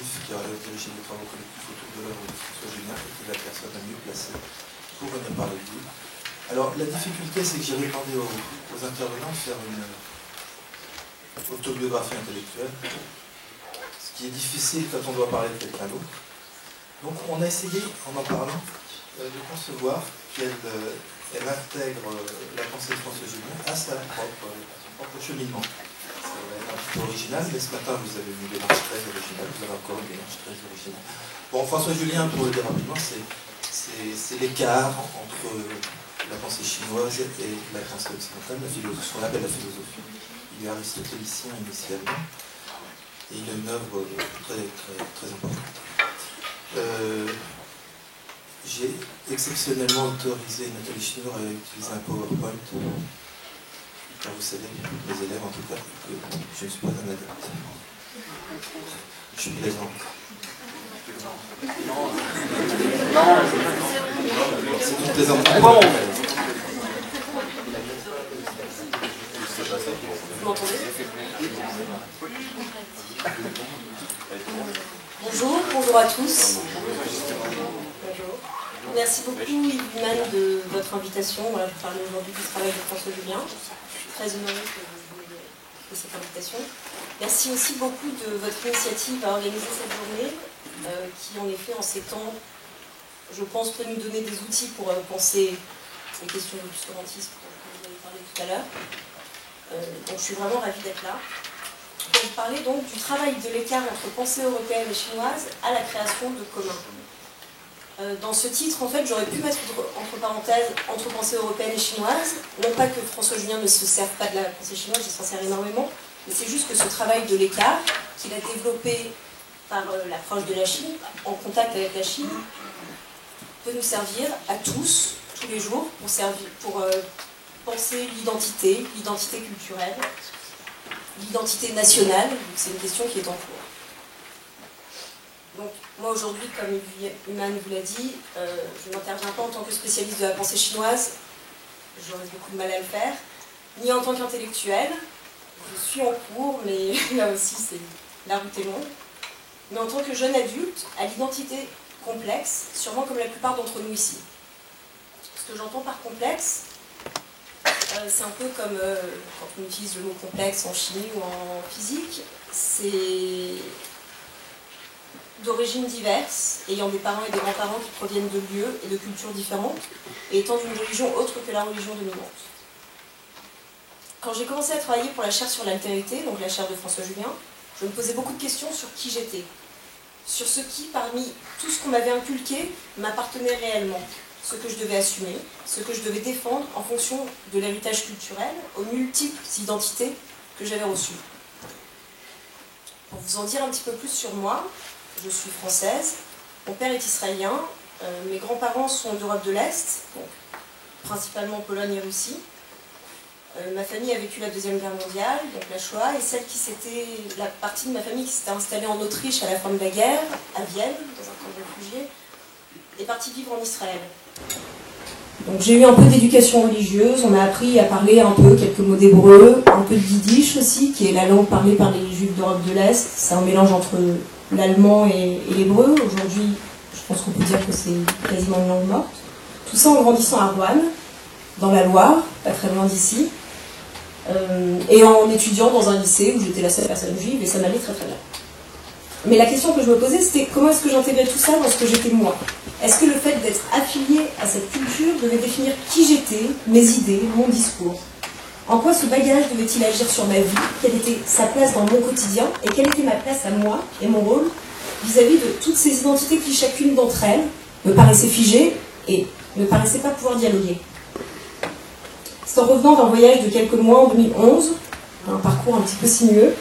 collectif qui a dirigé des travaux collectifs autour de l'œuvre de François Julien et qui est la personne la mieux placée pour venir parler de lui. Alors, la difficulté, c'est que j'ai demandé aux intervenants de faire une autobiographie intellectuelle, ce qui est difficile quand on doit parler de quelqu'un d'autre. Donc, on a essayé, en parlant, de concevoir qu'elle intègre la pensée de François Julien à son propre cheminement. C'est un petit peu original, mais ce matin, vous avez une démarche très originale, vous avez encore une démarche très originale. Bon, François Julien, pour le dire rapidement, c'est l'écart entre la pensée chinoise et la pensée occidentale, ce qu'on appelle la philosophie. Il est aristotélicien initialement, et il a une œuvre très, très, très importante. J'ai exceptionnellement autorisé Nathalie Schnur à utiliser un PowerPoint, car vous savez, mes élèves en tout cas, que je ne suis pas un adepte. Je suis plaisante. C'est une plaisanterie. Vous m'entendez? Bonjour à tous. Bonjour. Merci beaucoup Yves Humann de votre invitation. Voilà, je parle aujourd'hui du travail de François Julien. Je suis très honorée que vous m'ayez fait cette invitation. Merci aussi beaucoup de votre initiative à organiser cette journée, qui en effet en ces temps, je pense, peut nous donner des outils pour penser les questions de l'obscurantisme dont vous avez parlé tout à l'heure. Donc je suis vraiment ravie d'être là. Pour vous parler donc du travail de l'écart entre pensée européenne et chinoise à la création de communs. Dans ce titre, en fait, j'aurais pu mettre entre parenthèses entre pensée européenne et chinoise. Non pas que François Julien ne se serve pas de la pensée chinoise, il s'en sert énormément, mais c'est juste que ce travail de l'écart, qu'il a développé par l'approche de la Chine, en contact avec la Chine, peut nous servir à tous, tous les jours, pour penser l'identité culturelle, l'identité nationale, c'est une question qui est en cours. Donc, moi aujourd'hui, comme Humann vous l'a dit, je n'interviens pas en tant que spécialiste de la pensée chinoise, j'aurais beaucoup de mal à le faire, ni en tant qu'intellectuel, je suis en cours, mais là aussi, la route est longue, mais en tant que jeune adulte, à l'identité complexe, sûrement comme la plupart d'entre nous ici. Ce que j'entends par complexe, c'est un peu comme quand on utilise le mot complexe en chimie ou en physique, c'est d'origines diverses, ayant des parents et des grands-parents qui proviennent de lieux et de cultures différentes, et étant d'une religion autre que la religion dominante. Quand j'ai commencé à travailler pour la chaire sur l'altérité, donc la chaire de François Julien, je me posais beaucoup de questions sur qui j'étais, sur ce qui, parmi tout ce qu'on m'avait inculqué, m'appartenait réellement, ce que je devais assumer, ce que je devais défendre en fonction de l'héritage culturel, aux multiples identités que j'avais reçues. Pour vous en dire un petit peu plus sur moi, je suis française, mon père est israélien, mes grands-parents sont d'Europe de l'Est, donc principalement Pologne et Russie. Ma famille a vécu la Deuxième Guerre mondiale, donc la Shoah, et la partie de ma famille qui s'était installée en Autriche à la fin de la guerre, à Vienne, dans un camp de réfugiés, est partie vivre en Israël. Donc j'ai eu un peu d'éducation religieuse, on m'a appris à parler un peu quelques mots d'hébreu, un peu de yiddish aussi, qui est la langue parlée par les juifs d'Europe de l'Est. C'est un mélange entre l'allemand et l'hébreu. Aujourd'hui, je pense qu'on peut dire que c'est quasiment une langue morte. Tout ça en grandissant à Roanne, dans la Loire, pas très loin d'ici, et en étudiant dans un lycée où j'étais la seule personne juive, et ça m'allait très très bien. Mais la question que je me posais, c'était comment est-ce que j'intégrais tout ça dans ce que j'étais moi? Est-ce que le fait d'être affilié à cette culture devait définir qui j'étais, mes idées, mon discours? En quoi ce bagage devait-il agir sur ma vie? Quelle était sa place dans mon quotidien? Et quelle était ma place à moi et mon rôle vis-à-vis de toutes ces identités qui, chacune d'entre elles, me paraissaient figées et ne paraissaient pas pouvoir dialoguer? C'est en revenant d'un voyage de quelques mois en 2011, un parcours un petit peu sinueux,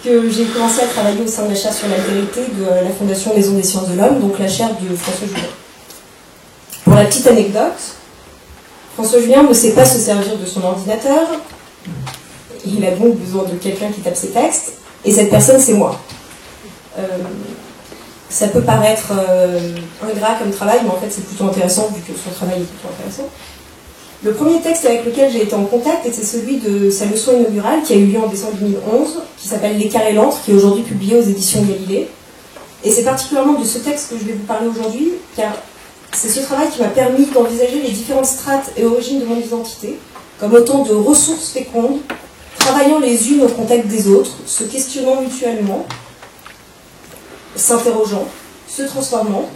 que j'ai commencé à travailler au sein de la chaire sur l'altérité de la Fondation Maison des Sciences de l'Homme, donc la chaire de François Julien. Pour la petite anecdote, François Julien ne sait pas se servir de son ordinateur, il a donc besoin de quelqu'un qui tape ses textes, et cette personne c'est moi. Ça peut paraître ingrat comme travail, mais en fait c'est plutôt intéressant vu que son travail est plutôt intéressant. Le premier texte avec lequel j'ai été en contact était celui de sa leçon inaugurale qui a eu lieu en décembre 2011, qui s'appelle L'écart et l'antre, qui est aujourd'hui publié aux éditions Galilée. Et c'est particulièrement de ce texte que je vais vous parler aujourd'hui, car c'est ce travail qui m'a permis d'envisager les différentes strates et origines de mon identité, comme autant de ressources fécondes, travaillant les unes au contact des autres, se questionnant mutuellement, s'interrogeant, se transformant,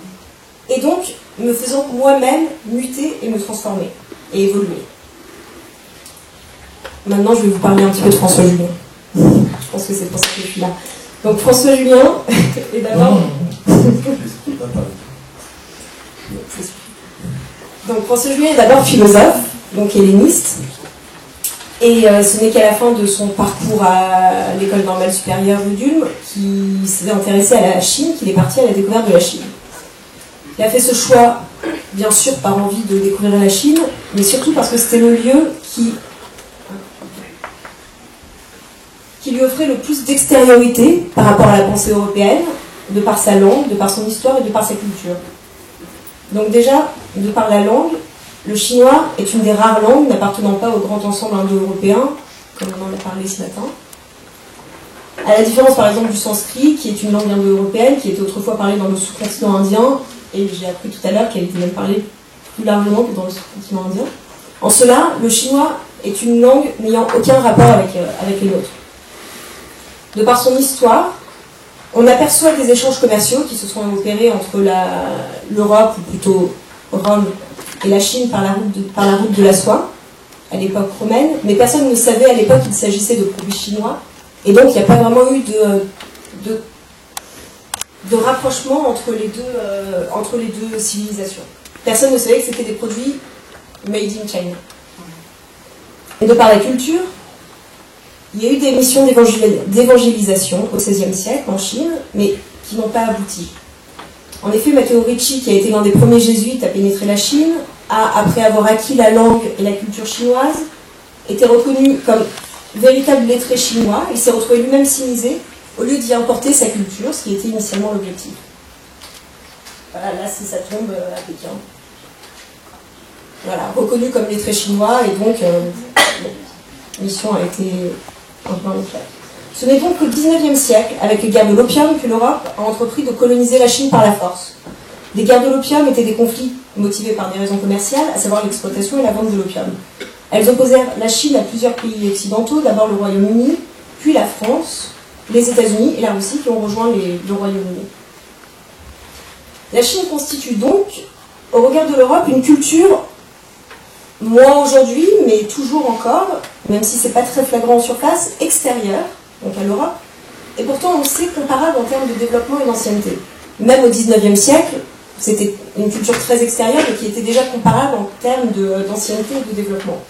et donc me faisant moi-même muter et me transformer, et évoluer. Maintenant, je vais vous parler un petit peu de François Julien. Je pense que c'est pour ça que je suis là. Donc François Julien est d'abord... Donc François Julien est d'abord philosophe, donc helléniste, et ce n'est qu'à la fin de son parcours à l'école normale supérieure d'Ulm qu'il s'est intéressé à la Chine, qu'il est parti à la découverte de la Chine. Il a fait ce choix, bien sûr, par envie de découvrir la Chine, mais surtout parce que c'était le lieu qui lui offrait le plus d'extériorité par rapport à la pensée européenne, de par sa langue, de par son histoire et de par sa culture. Donc déjà, de par la langue, le chinois est une des rares langues n'appartenant pas au grand ensemble indo-européen, comme on en a parlé ce matin. À la différence par exemple du sanskrit, qui est une langue indo-européenne, qui était autrefois parlée dans le sous-continent indien, et j'ai appris tout à l'heure qu'elle était même parlée plus largement que dans le sous-continent indien. En cela, le chinois est une langue n'ayant aucun rapport avec les nôtres. De par son histoire, on aperçoit des échanges commerciaux qui se sont opérés entre l'Europe, ou plutôt Rome, et la Chine par la route de la soie, à l'époque romaine, mais personne ne savait à l'époque qu'il s'agissait de produits chinois, et donc il n'y a pas vraiment eu de rapprochement entre les deux civilisations. Personne ne savait que c'était des produits made in China. Et de par la culture, il y a eu des missions d'évangélisation au XVIe siècle en Chine, mais qui n'ont pas abouti. En effet, Matteo Ricci, qui a été l'un des premiers jésuites à pénétrer la Chine, a, après avoir acquis la langue et la culture chinoise, été reconnu comme véritable lettré chinois. Il s'est retrouvé lui-même sinisé au lieu d'y importer sa culture, ce qui était initialement l'objectif. Voilà, là c'est sa tombe à Pékin. Voilà, reconnu comme lettré chinois, et donc la mission a été un peu en éclat. Ce n'est donc qu'au XIXe siècle, avec les guerres de l'opium, que l'Europe a entrepris de coloniser la Chine par la force. Les guerres de l'opium étaient des conflits motivés par des raisons commerciales, à savoir l'exploitation et la vente de l'opium. Elles opposèrent la Chine à plusieurs pays occidentaux, d'abord le Royaume-Uni, puis la France, les États-Unis et la Russie qui ont rejoint le Royaume-Uni. La Chine constitue donc, au regard de l'Europe, une culture, moins aujourd'hui, mais toujours encore, même si ce n'est pas très flagrant en surface, extérieure, donc à l'Europe, et pourtant on sait comparable en termes de développement et d'ancienneté. Même au XIXe siècle, c'était une culture très extérieure, mais qui était déjà comparable en termes d'ancienneté et de développement.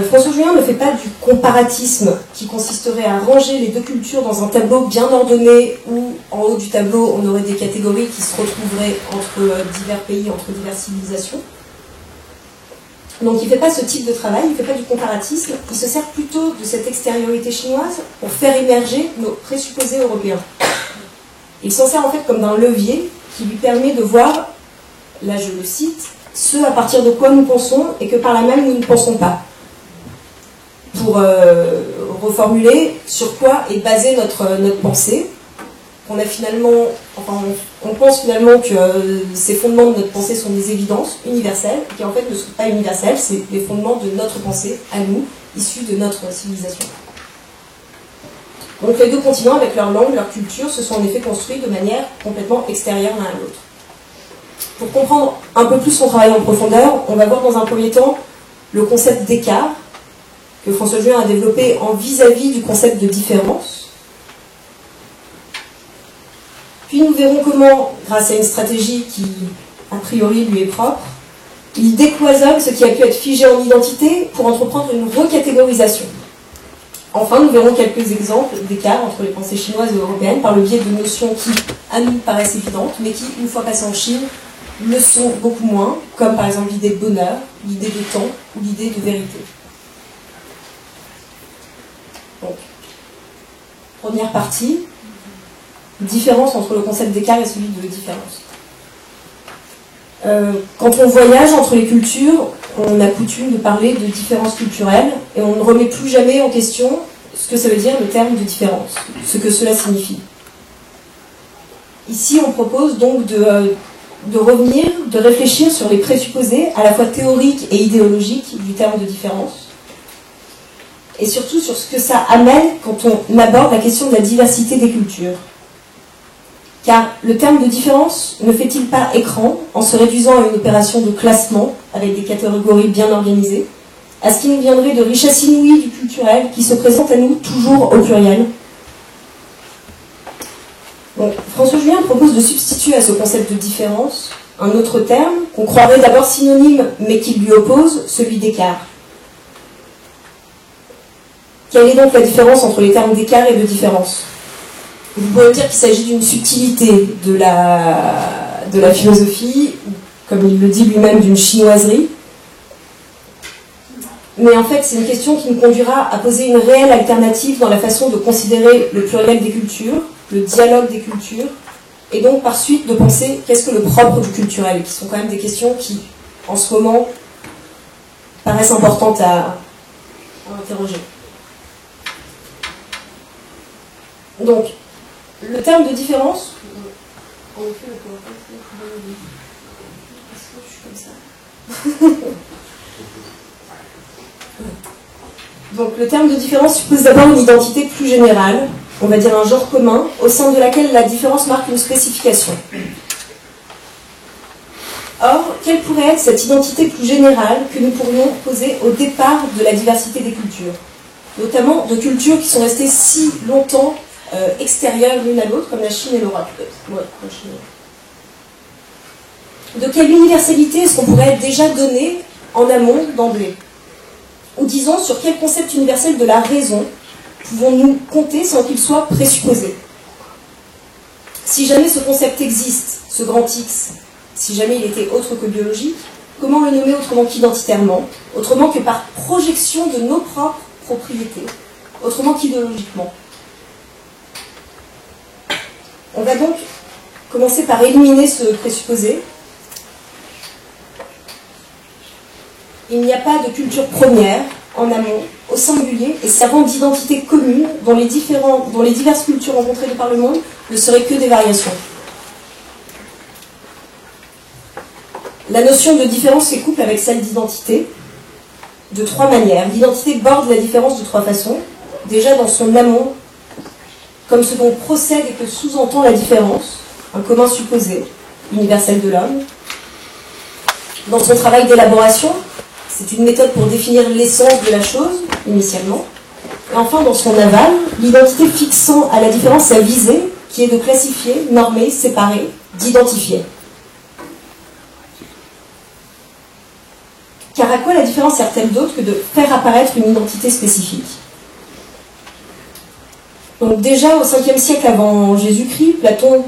François Julien ne fait pas du comparatisme qui consisterait à ranger les deux cultures dans un tableau bien ordonné où en haut du tableau on aurait des catégories qui se retrouveraient entre divers pays, entre diverses civilisations. Donc il ne fait pas ce type de travail, il ne fait pas du comparatisme, il se sert plutôt de cette extériorité chinoise pour faire émerger nos présupposés européens. Il s'en sert en fait comme d'un levier qui lui permet de voir, là je le cite, ce à partir de quoi nous pensons et que par là même nous ne pensons pas. Pour reformuler, sur quoi est basée notre pensée. On a finalement, enfin, on pense finalement que ces fondements de notre pensée sont des évidences universelles, qui en fait ne sont pas universelles, c'est les fondements de notre pensée, à nous, issus de notre civilisation. Donc les deux continents, avec leur langue, leur culture, se sont en effet construits de manière complètement extérieure l'un à l'autre. Pour comprendre un peu plus son travail en profondeur, on va voir dans un premier temps le concept d'écart, que François Julien a développé en vis-à-vis du concept de différence. Puis nous verrons comment, grâce à une stratégie qui, a priori, lui est propre, il décloisonne ce qui a pu être figé en identité pour entreprendre une recatégorisation. Enfin, nous verrons quelques exemples d'écart entre les pensées chinoises et européennes par le biais de notions qui, à nous, paraissent évidentes, mais qui, une fois passées en Chine, le sont beaucoup moins, comme par exemple l'idée de bonheur, l'idée de temps ou l'idée de vérité. Donc, première partie, différence entre le concept d'écart et celui de différence. Quand on voyage entre les cultures, on a coutume de parler de différence culturelle et on ne remet plus jamais en question ce que ça veut dire le terme de différence, ce que cela signifie. Ici, on propose donc de revenir, de réfléchir sur les présupposés à la fois théoriques et idéologiques du terme de différence, et surtout sur ce que ça amène quand on aborde la question de la diversité des cultures. Car le terme de différence ne fait-il pas écran en se réduisant à une opération de classement avec des catégories bien organisées, à ce qui nous viendrait de richesse inouïe du culturel qui se présente à nous toujours au pluriel? Donc, François Julien propose de substituer à ce concept de différence un autre terme qu'on croirait d'abord synonyme mais qui lui oppose, celui d'écart. Quelle est donc la différence entre les termes d'écart et de différence? Vous pouvez dire qu'il s'agit d'une subtilité de la philosophie, ou, comme il le dit lui-même, d'une chinoiserie. Mais en fait, c'est une question qui nous conduira à poser une réelle alternative dans la façon de considérer le pluriel des cultures, le dialogue des cultures, et donc par suite de penser qu'est-ce que le propre du culturel, qui sont quand même des questions qui, en ce moment, paraissent importantes à interroger. Donc, le terme de différence... En effet, je suis comme ça. Donc, le terme de différence suppose d'abord une identité plus générale, on va dire un genre commun, au sein de laquelle la différence marque une spécification. Or, quelle pourrait être cette identité plus générale que nous pourrions poser au départ de la diversité des cultures, notamment de cultures qui sont restées si longtemps extérieures l'une à l'autre, comme la Chine et l'Europe. De quelle universalité est-ce qu'on pourrait déjà donner en amont d'emblée? Ou disons, sur quel concept universel de la raison pouvons-nous compter sans qu'il soit présupposé? Si jamais ce concept existe, ce grand X, si jamais il était autre que biologique, comment le nommer autrement qu'identitairement, autrement que par projection de nos propres propriétés, autrement qu'idéologiquement? On va donc commencer par éliminer ce présupposé. Il n'y a pas de culture première, en amont, au singulier, et servant d'identité commune dont les diverses cultures rencontrées de par le monde ne seraient que des variations. La notion de différence s'écouple avec celle d'identité de trois manières. L'identité borde la différence de trois façons. Déjà dans son amont, comme ce dont procède et que sous-entend la différence, un commun supposé, universel de l'homme. Dans son travail d'élaboration, c'est une méthode pour définir l'essence de la chose, initialement. Et enfin, dans son aval, l'identité fixant à la différence sa visée, qui est de classifier, normer, séparer, d'identifier. Car à quoi la différence sert-elle d'autre que de faire apparaître une identité spécifique? Donc déjà, au 5e siècle avant Jésus-Christ, Platon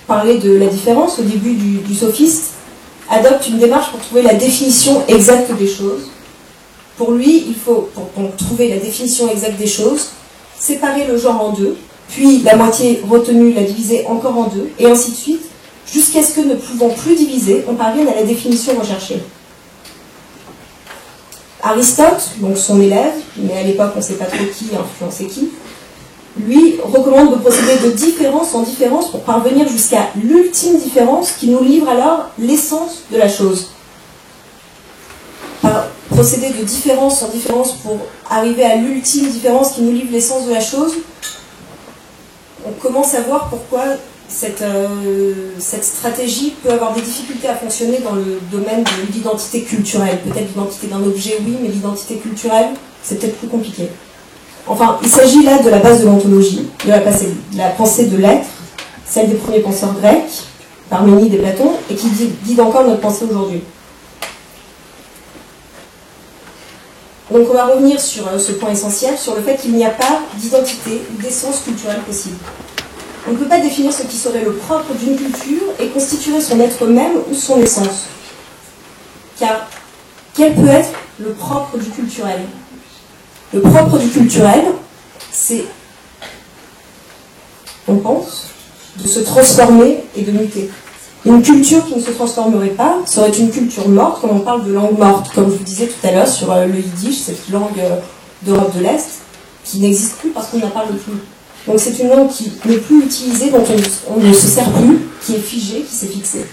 parlait de la différence, au début du sophiste, adopte une démarche pour trouver la définition exacte des choses. Pour lui, il faut, pour trouver la définition exacte des choses, séparer le genre en deux, puis la moitié retenue la diviser encore en deux, et ainsi de suite, jusqu'à ce que, ne pouvant plus diviser, on parvienne à la définition recherchée. Aristote, donc son élève, mais à l'époque on ne sait pas trop qui influençait qui, lui recommande de procéder de différence en différence pour parvenir jusqu'à l'ultime différence qui nous livre alors l'essence de la chose. Procéder de différence en différence pour arriver à l'ultime différence qui nous livre l'essence de la chose, on commence à voir pourquoi cette stratégie peut avoir des difficultés à fonctionner dans le domaine de l'identité culturelle. Peut-être l'identité d'un objet, oui, mais l'identité culturelle, c'est peut-être plus compliqué. Enfin, il s'agit là de la base de l'ontologie, de la pensée de l'être, celle des premiers penseurs grecs, Parménide et Platon, et qui guide encore notre pensée aujourd'hui. Donc on va revenir sur ce point essentiel, sur le fait qu'il n'y a pas d'identité ou d'essence culturelle possible. On ne peut pas définir ce qui serait le propre d'une culture et constituer son être même ou son essence. Car quel peut être le propre du culturel ? Le propre du culturel, c'est, on pense, de se transformer et de muter. Une culture qui ne se transformerait pas serait une culture morte, comme on parle de langue morte, comme je vous disais tout à l'heure sur le yiddish, cette langue d'Europe de l'Est, qui n'existe plus parce qu'on n'en parle plus. Donc c'est une langue qui n'est plus utilisée, dont on ne se sert plus, qui est figée, qui s'est fixée.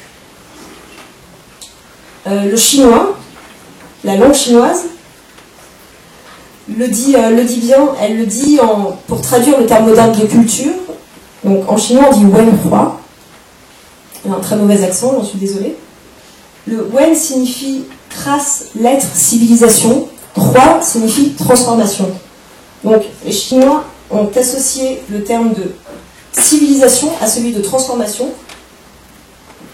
Le chinois, la langue chinoise, le dit bien, elle le dit pour traduire le terme moderne de culture. Donc en chinois on dit wen hua. Il y a un très mauvais accent, j'en suis désolée. Le wen signifie trace, lettre, civilisation. Hua signifie transformation. Donc les Chinois ont associé le terme de civilisation à celui de transformation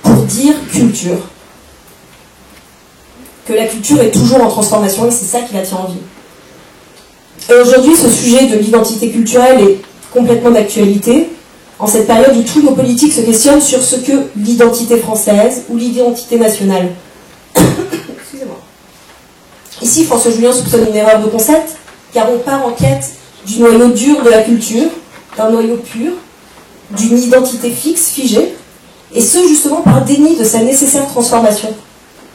pour dire culture. Que la culture est toujours en transformation et c'est ça qui la tient en vie. Et aujourd'hui, ce sujet de l'identité culturelle est complètement d'actualité, en cette période où tous nos politiques se questionnent sur ce que l'identité française ou l'identité nationale. Excusez-moi. Ici, François Julien soupçonne une erreur de concept, car on part en quête du noyau dur de la culture, d'un noyau pur, d'une identité fixe, figée, et ce justement par déni de sa nécessaire transformation.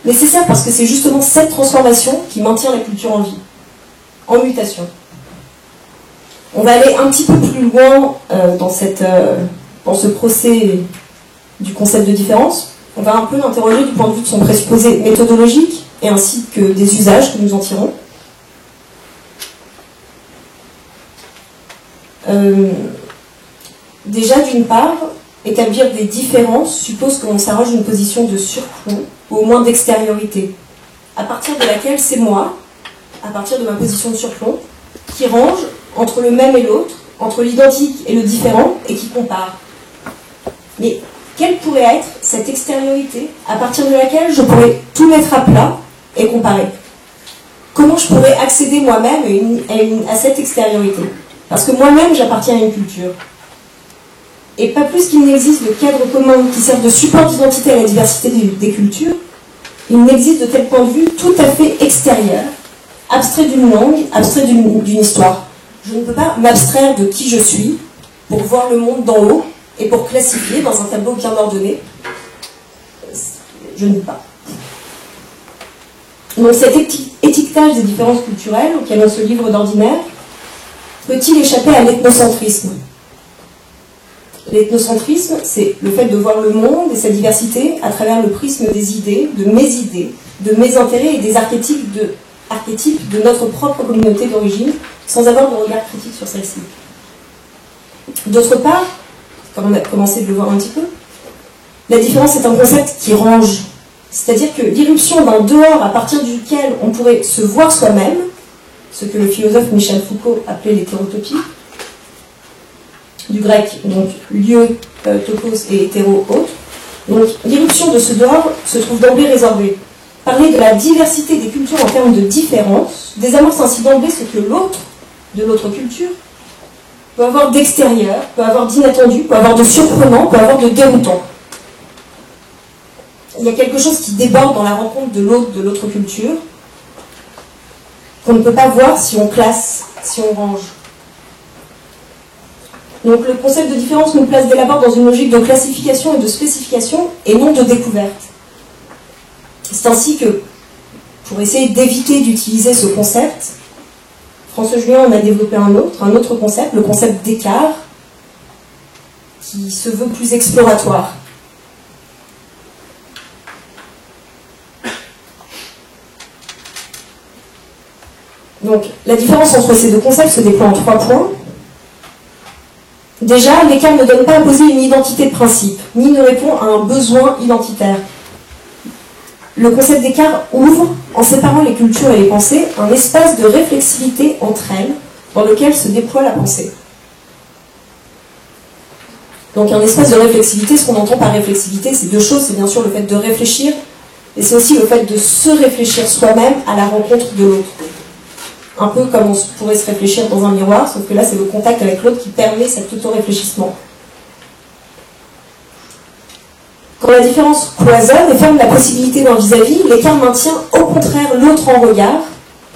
Nécessaire parce que c'est justement cette transformation qui maintient la culture en vie, en mutation. On va aller un petit peu plus loin dans ce procès du concept de différence. On va un peu l'interroger du point de vue de son présupposé méthodologique et ainsi que des usages que nous en tirons. Déjà, d'une part, établir des différences suppose que l'on s'arroge une position de surplomb, ou au moins d'extériorité, à partir de laquelle c'est moi, à partir de ma position de surplomb, qui range entre le même et l'autre, entre l'identique et le différent, et qui compare. Mais quelle pourrait être cette extériorité, à partir de laquelle je pourrais tout mettre à plat et comparer? Comment je pourrais accéder moi-même à cette extériorité? Parce que moi-même, j'appartiens à une culture. Et pas plus qu'il n'existe de cadre commun qui serve de support d'identité à la diversité des cultures, il n'existe de tel point de vue tout à fait extérieur, abstrait d'une langue, abstrait d'une histoire. Je ne peux pas m'abstraire de qui je suis pour voir le monde d'en haut et pour classifier dans un tableau bien ordonné. Je ne peux pas. Donc cet étiquetage des différences culturelles auquel on se livre d'ordinaire peut-il échapper à l'ethnocentrisme? L'ethnocentrisme, c'est le fait de voir le monde et sa diversité à travers le prisme des idées, de mes intérêts et des archétypes de notre propre communauté d'origine, sans avoir de regard critique sur celle-ci. D'autre part, comme on a commencé de le voir un petit peu, la différence est un concept qui range. C'est-à-dire que l'irruption d'un dehors à partir duquel on pourrait se voir soi-même, ce que le philosophe Michel Foucault appelait l'hétérotopie, du grec, donc lieu, topos et hétéro, autre. Donc l'irruption de ce dehors se trouve d'emblée résorbée. Parler de la diversité des cultures en termes de différence désamorce ainsi d'emblée ce que l'autre, de l'autre culture, peut avoir d'extérieur, peut avoir d'inattendu, peut avoir de surprenant, peut avoir de déroutant. Il y a quelque chose qui déborde dans la rencontre de l'autre, de l'autre culture, qu'on ne peut pas voir si on classe, si on range. Donc le concept de différence nous place dès l'abord dans une logique de classification et de spécification, et non de découverte. C'est ainsi que, pour essayer d'éviter d'utiliser ce concept, François Julien en a développé un autre concept, le concept d'écart, qui se veut plus exploratoire. Donc, la différence entre ces deux concepts se déploie en 3 points. Déjà, l'écart ne donne pas à poser une identité de principe, ni ne répond à un besoin identitaire. Le concept d'écart ouvre, en séparant les cultures et les pensées, un espace de réflexivité entre elles, dans lequel se déploie la pensée. Donc un espace de réflexivité, ce qu'on entend par réflexivité, c'est 2 choses, c'est bien sûr le fait de réfléchir, et c'est aussi le fait de se réfléchir soi-même à la rencontre de l'autre. Un peu comme on pourrait se réfléchir dans un miroir, sauf que là c'est le contact avec l'autre qui permet cet auto-réfléchissement. Quand la différence cloisonne et ferme la possibilité d'un vis-à-vis, l'écart maintient au contraire l'autre en regard,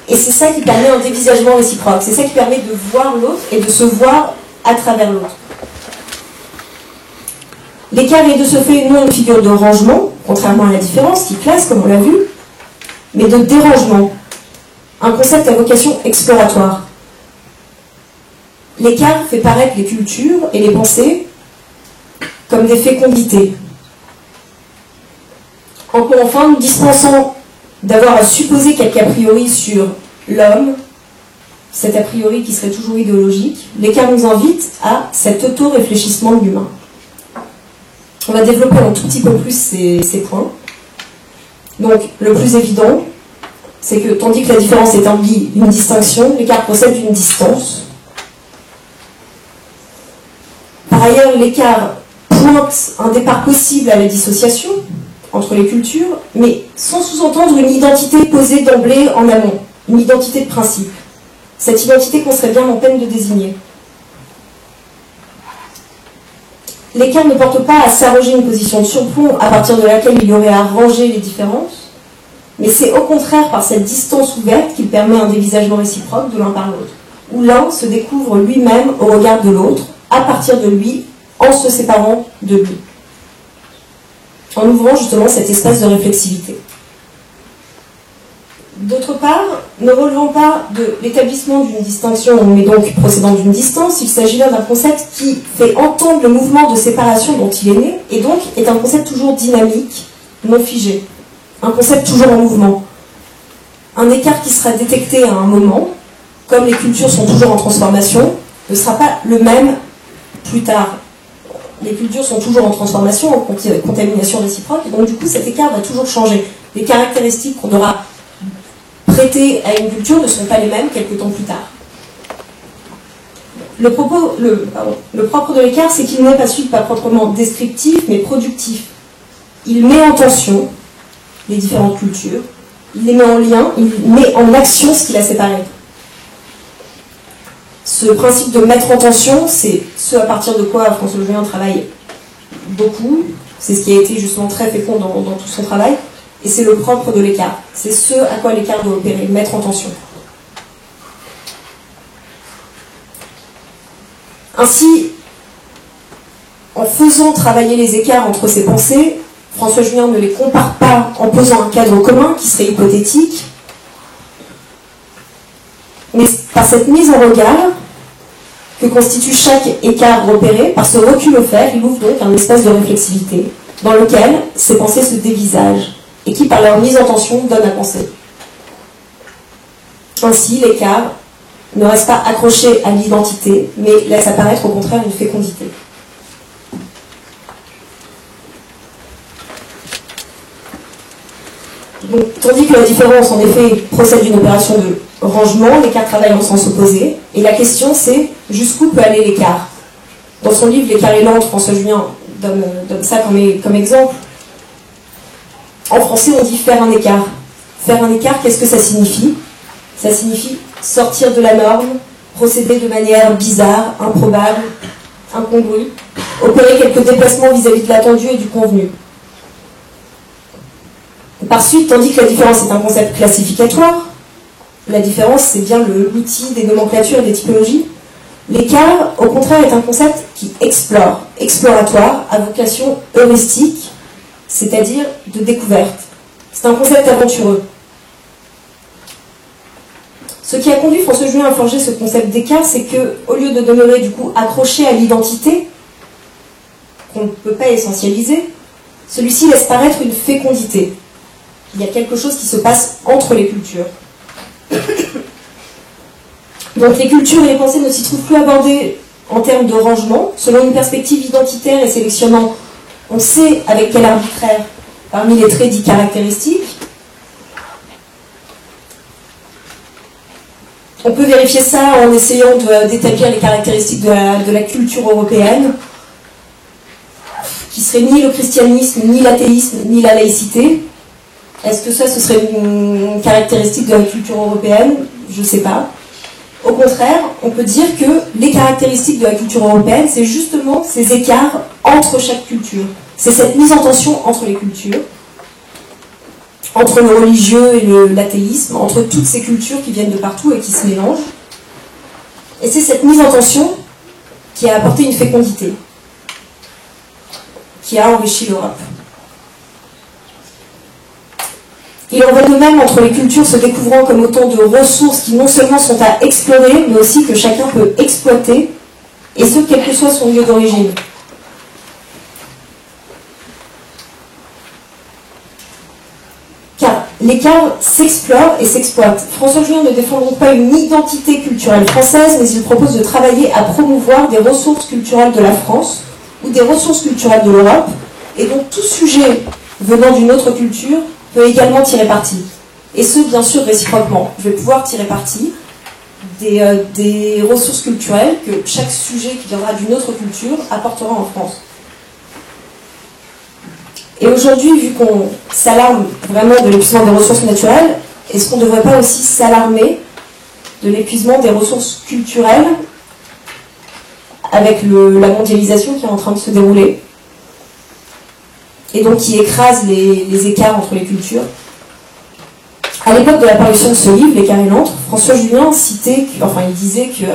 et c'est ça qui permet un dévisagement réciproque, c'est ça qui permet de voir l'autre et de se voir à travers l'autre. L'écart est de ce fait non une figure de rangement, contrairement à la différence qui classe, comme on l'a vu, mais de dérangement. Un concept à vocation exploratoire. L'écart fait paraître les cultures et les pensées comme des fécondités. Enfin, nous dispensant d'avoir à supposer quelque a priori sur l'homme, cet a priori qui serait toujours idéologique, l'écart nous invite à cet auto-réfléchissement de l'humain. On va développer un tout petit peu plus ces points. Donc, le plus évident, c'est que tandis que la différence établit une distinction, l'écart procède d'une distance. Par ailleurs, l'écart pointe un départ possible à la dissociation entre les cultures, mais sans sous-entendre une identité posée d'emblée en amont, une identité de principe. Cette identité qu'on serait bien en peine de désigner. L'écart ne porte pas à s'arroger une position de surplomb à partir de laquelle il y aurait à ranger les différences, mais c'est au contraire par cette distance ouverte qu'il permet un dévisagement réciproque de l'un par l'autre, où l'un se découvre lui-même au regard de l'autre, à partir de lui, en se séparant de lui, en ouvrant justement cet espace de réflexivité. D'autre part, ne relevant pas de l'établissement d'une distinction, mais donc procédant d'une distance, il s'agit là d'un concept qui fait entendre le mouvement de séparation dont il est né, et donc est un concept toujours dynamique, non figé, un concept toujours en mouvement. Un écart qui sera détecté à un moment, comme les cultures sont toujours en transformation, ne sera pas le même plus tard. Les cultures sont toujours en transformation, en contamination réciproque, et donc du coup cet écart va toujours changer. Les caractéristiques qu'on aura prêtées à une culture ne seront pas les mêmes quelques temps plus tard. Le propre de l'écart, c'est qu'il n'est pas proprement descriptif, mais productif. Il met en tension les différentes cultures, il les met en lien, il met en action ce qui l'a séparé. Ce principe de mettre en tension, c'est ce à partir de quoi François Julien travaille beaucoup, c'est ce qui a été justement très fécond dans tout son travail, et c'est le propre de l'écart. C'est ce à quoi l'écart doit opérer, mettre en tension. Ainsi, en faisant travailler les écarts entre ses pensées, François Julien ne les compare pas en posant un cadre commun qui serait hypothétique, mais par cette mise en regard que constitue chaque écart repéré, par ce recul offert, il ouvre donc un espace de réflexivité dans lequel ces pensées se dévisagent et qui, par leur mise en tension, donnent à penser. Ainsi, l'écart ne reste pas accroché à l'identité, mais laisse apparaître au contraire une fécondité. Donc, tandis que la différence, en effet, procède d'une opération de rangement, l'écart travaille en sens opposé. Et la question, c'est jusqu'où peut aller l'écart. Dans son livre L'écart et l'antre, François Julien donne ça comme exemple. En français, on dit faire un écart. Faire un écart, qu'est-ce que ça signifie? Ça signifie sortir de la norme, procéder de manière bizarre, improbable, incongrue, opérer quelques déplacements vis-à-vis de l'attendu et du convenu. Par suite, tandis que la différence est un concept classificatoire, la différence c'est bien l'outil des nomenclatures et des typologies, l'écart, au contraire, est un concept qui explore, exploratoire, à vocation heuristique, c'est-à-dire de découverte. C'est un concept aventureux. Ce qui a conduit François Julien à forger ce concept d'écart, c'est que, au lieu de demeurer du coup accroché à l'identité, qu'on ne peut pas essentialiser, celui-ci laisse paraître une fécondité. Il y a quelque chose qui se passe entre les cultures. Donc les cultures et les pensées ne s'y trouvent plus abordées en termes de rangement, selon une perspective identitaire et sélectionnant, on sait avec quel arbitraire, parmi les traits dits caractéristiques. On peut vérifier ça en essayant d'établir les caractéristiques de la culture européenne, qui serait ni le christianisme, ni l'athéisme, ni la laïcité. Est-ce que ça, ce serait une caractéristique de la culture européenne? Je ne sais pas. Au contraire, on peut dire que les caractéristiques de la culture européenne, c'est justement ces écarts entre chaque culture. C'est cette mise en tension entre les cultures, entre le religieux et l'athéisme, entre toutes ces cultures qui viennent de partout et qui se mélangent. Et c'est cette mise en tension qui a apporté une fécondité, qui a enrichi l'Europe. Il en va de même entre les cultures se découvrant comme autant de ressources qui non seulement sont à explorer, mais aussi que chacun peut exploiter, et ce, quel que soit son lieu d'origine. Car l'écart s'explore et s'exploite. François Julien ne défend donc pas une identité culturelle française, mais il propose de travailler à promouvoir des ressources culturelles de la France ou des ressources culturelles de l'Europe, et donc tout sujet venant d'une autre culture peut également tirer parti. Et ce, bien sûr, réciproquement. Je vais pouvoir tirer parti des ressources culturelles que chaque sujet qui viendra d'une autre culture apportera en France. Et aujourd'hui, vu qu'on s'alarme vraiment de l'épuisement des ressources naturelles, est-ce qu'on ne devrait pas aussi s'alarmer de l'épuisement des ressources culturelles avec la mondialisation qui est en train de se dérouler et donc qui écrase les écarts entre les cultures? À l'époque de la parution de ce livre, L'écart et l'antre, François Julien il disait que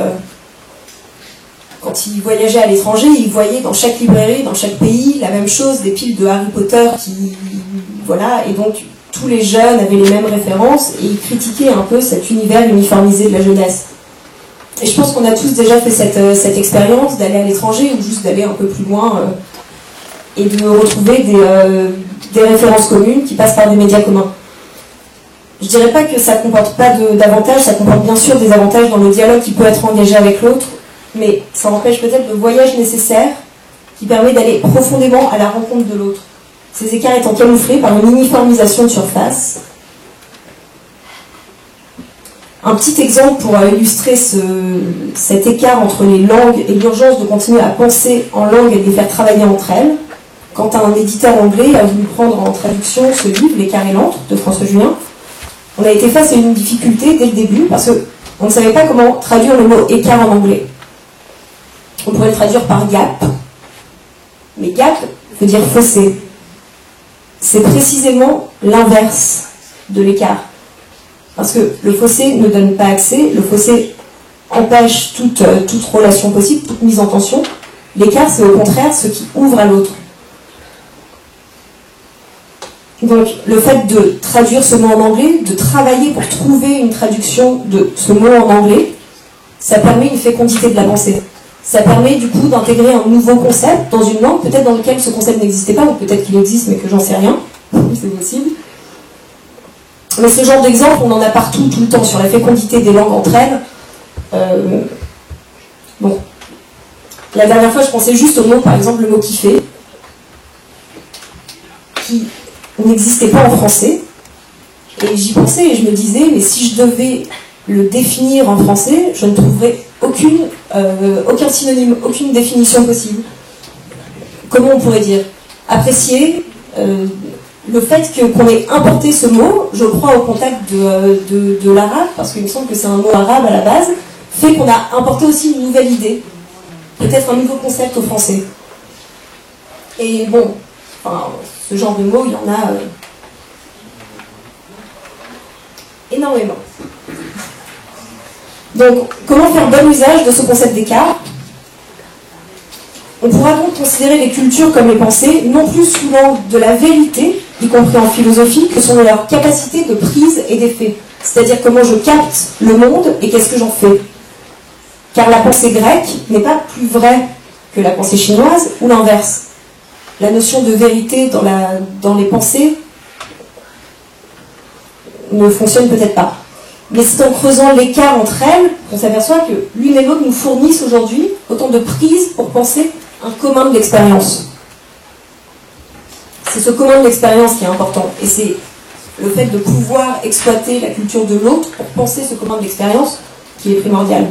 quand il voyageait à l'étranger, il voyait dans chaque librairie, dans chaque pays, la même chose, des piles de Harry Potter et donc tous les jeunes avaient les mêmes références, et il critiquait un peu cet univers uniformisé de la jeunesse. Et je pense qu'on a tous déjà fait cette expérience d'aller à l'étranger, ou juste d'aller un peu plus loin, et de retrouver des références communes qui passent par des médias communs. Je ne dirais pas que ça ne comporte pas d'avantages, ça comporte bien sûr des avantages dans le dialogue qui peut être engagé avec l'autre, mais ça empêche peut-être le voyage nécessaire qui permet d'aller profondément à la rencontre de l'autre. Ces écarts étant camouflés par une uniformisation de surface. Un petit exemple pour illustrer cet écart entre les langues et l'urgence de continuer à penser en langue et de les faire travailler entre elles. Quand un éditeur anglais a voulu prendre en traduction ce livre, L'écart et l'antre, de François Julien, on a été face à une difficulté dès le début parce qu'on ne savait pas comment traduire le mot écart en anglais. On pourrait le traduire par gap, mais gap veut dire fossé. C'est précisément l'inverse de l'écart. Parce que le fossé ne donne pas accès, le fossé empêche toute relation possible, toute mise en tension. L'écart, c'est au contraire ce qui ouvre à l'autre. Donc, le fait de traduire ce mot en anglais, de travailler pour trouver une traduction de ce mot en anglais, ça permet une fécondité de la pensée. Ça permet du coup d'intégrer un nouveau concept dans une langue, peut-être dans lequel ce concept n'existait pas, ou peut-être qu'il existe mais que j'en sais rien, c'est possible. Mais ce genre d'exemple, on en a partout, tout le temps, sur la fécondité des langues entre elles. Bon. La dernière fois, je pensais juste au mot, par exemple, le mot kiffer, qui n'existait pas en français. Et j'y pensais et je me disais, mais si je devais le définir en français, je ne trouverais aucun synonyme, aucune définition possible. Comment on pourrait dire? Apprécier le fait qu'on ait importé ce mot, je crois au contact de l'arabe, parce qu'il me semble que c'est un mot arabe à la base, fait qu'on a importé aussi une nouvelle idée, peut-être un nouveau concept au français. Et bon, ce genre de mots, il y en a énormément. Donc, comment faire bon usage de ce concept d'écart? On pourra donc considérer les cultures comme les pensées, non plus sous l'angle de la vérité, y compris en philosophie, que sont leur capacité de prise et d'effet. C'est-à-dire comment je capte le monde et qu'est-ce que j'en fais. Car la pensée grecque n'est pas plus vraie que la pensée chinoise, ou l'inverse. La notion de vérité dans les pensées ne fonctionne peut-être pas. Mais c'est en creusant l'écart entre elles qu'on s'aperçoit que l'une et l'autre nous fournissent aujourd'hui autant de prises pour penser un commun de l'expérience. C'est ce commun de l'expérience qui est important. Et c'est le fait de pouvoir exploiter la culture de l'autre pour penser ce commun de l'expérience qui est primordial.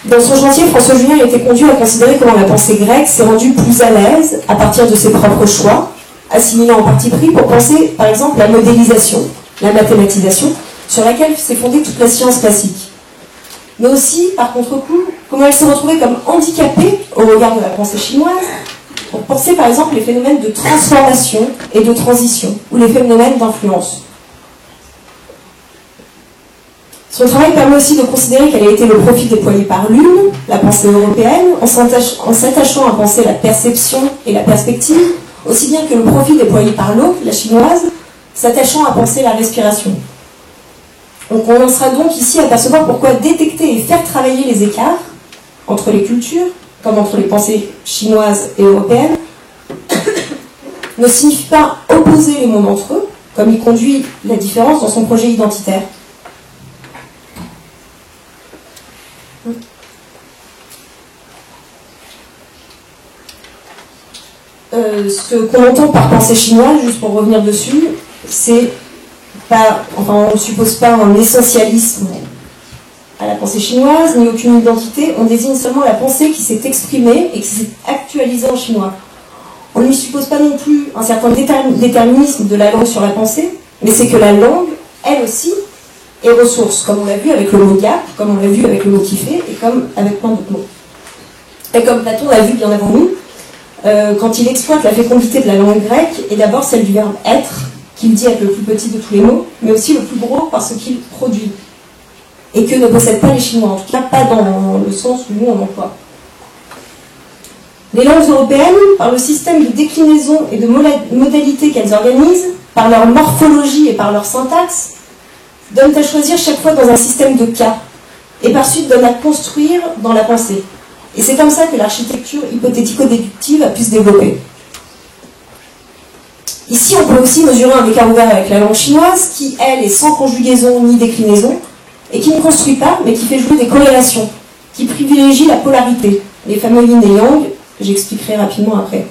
Dans son chantier, François Julien a été conduit à considérer comment la pensée grecque s'est rendue plus à l'aise à partir de ses propres choix, assimilant en parti pris pour penser, par exemple, la modélisation, la mathématisation, sur laquelle s'est fondée toute la science classique. Mais aussi, par contre-coup, comment elle s'est retrouvée comme handicapée au regard de la pensée chinoise, pour penser par exemple les phénomènes de transformation et de transition, ou les phénomènes d'influence. Son travail permet aussi de considérer quel a été le profit déployé par l'une, la pensée européenne, en s'attachant à penser la perception et la perspective, aussi bien que le profit déployé par l'autre, la chinoise, s'attachant à penser la respiration. Donc on en sera donc ici à percevoir pourquoi détecter et faire travailler les écarts entre les cultures, comme entre les pensées chinoises et européennes, ne signifie pas opposer les mondes entre eux, comme il conduit la différence dans son projet identitaire. Ce qu'on entend par pensée chinoise, juste pour revenir dessus, c'est pas, enfin on ne suppose pas un essentialisme à la pensée chinoise, ni aucune identité, on désigne seulement la pensée qui s'est exprimée et qui s'est actualisée en chinois. On ne lui suppose pas non plus un certain déterminisme de la langue sur la pensée, mais c'est que la langue, elle aussi, est ressource, comme on l'a vu avec le mot gap, comme on l'a vu avec le mot kiffer, et comme avec plein d'autres mots. Et comme Platon l'a vu bien avant nous, quand il exploite la fécondité de la langue grecque, et d'abord celle du verbe être, qu'il dit être le plus petit de tous les mots, mais aussi le plus gros par ce qu'il produit, et que ne possèdent pas les Chinois, en tout cas pas dans le sens où nous on emploie. Les langues européennes, par le système de déclinaison et de modalités qu'elles organisent, par leur morphologie et par leur syntaxe, donnent à choisir chaque fois dans un système de cas, et par suite donnent à construire dans la pensée. Et c'est comme ça que l'architecture hypothético-déductive a pu se développer. Ici, on peut aussi mesurer un écart ouvert avec la langue chinoise, qui, elle, est sans conjugaison ni déclinaison, et qui ne construit pas, mais qui fait jouer des corrélations, qui privilégie la polarité, les fameux yin et yang, que j'expliquerai rapidement après.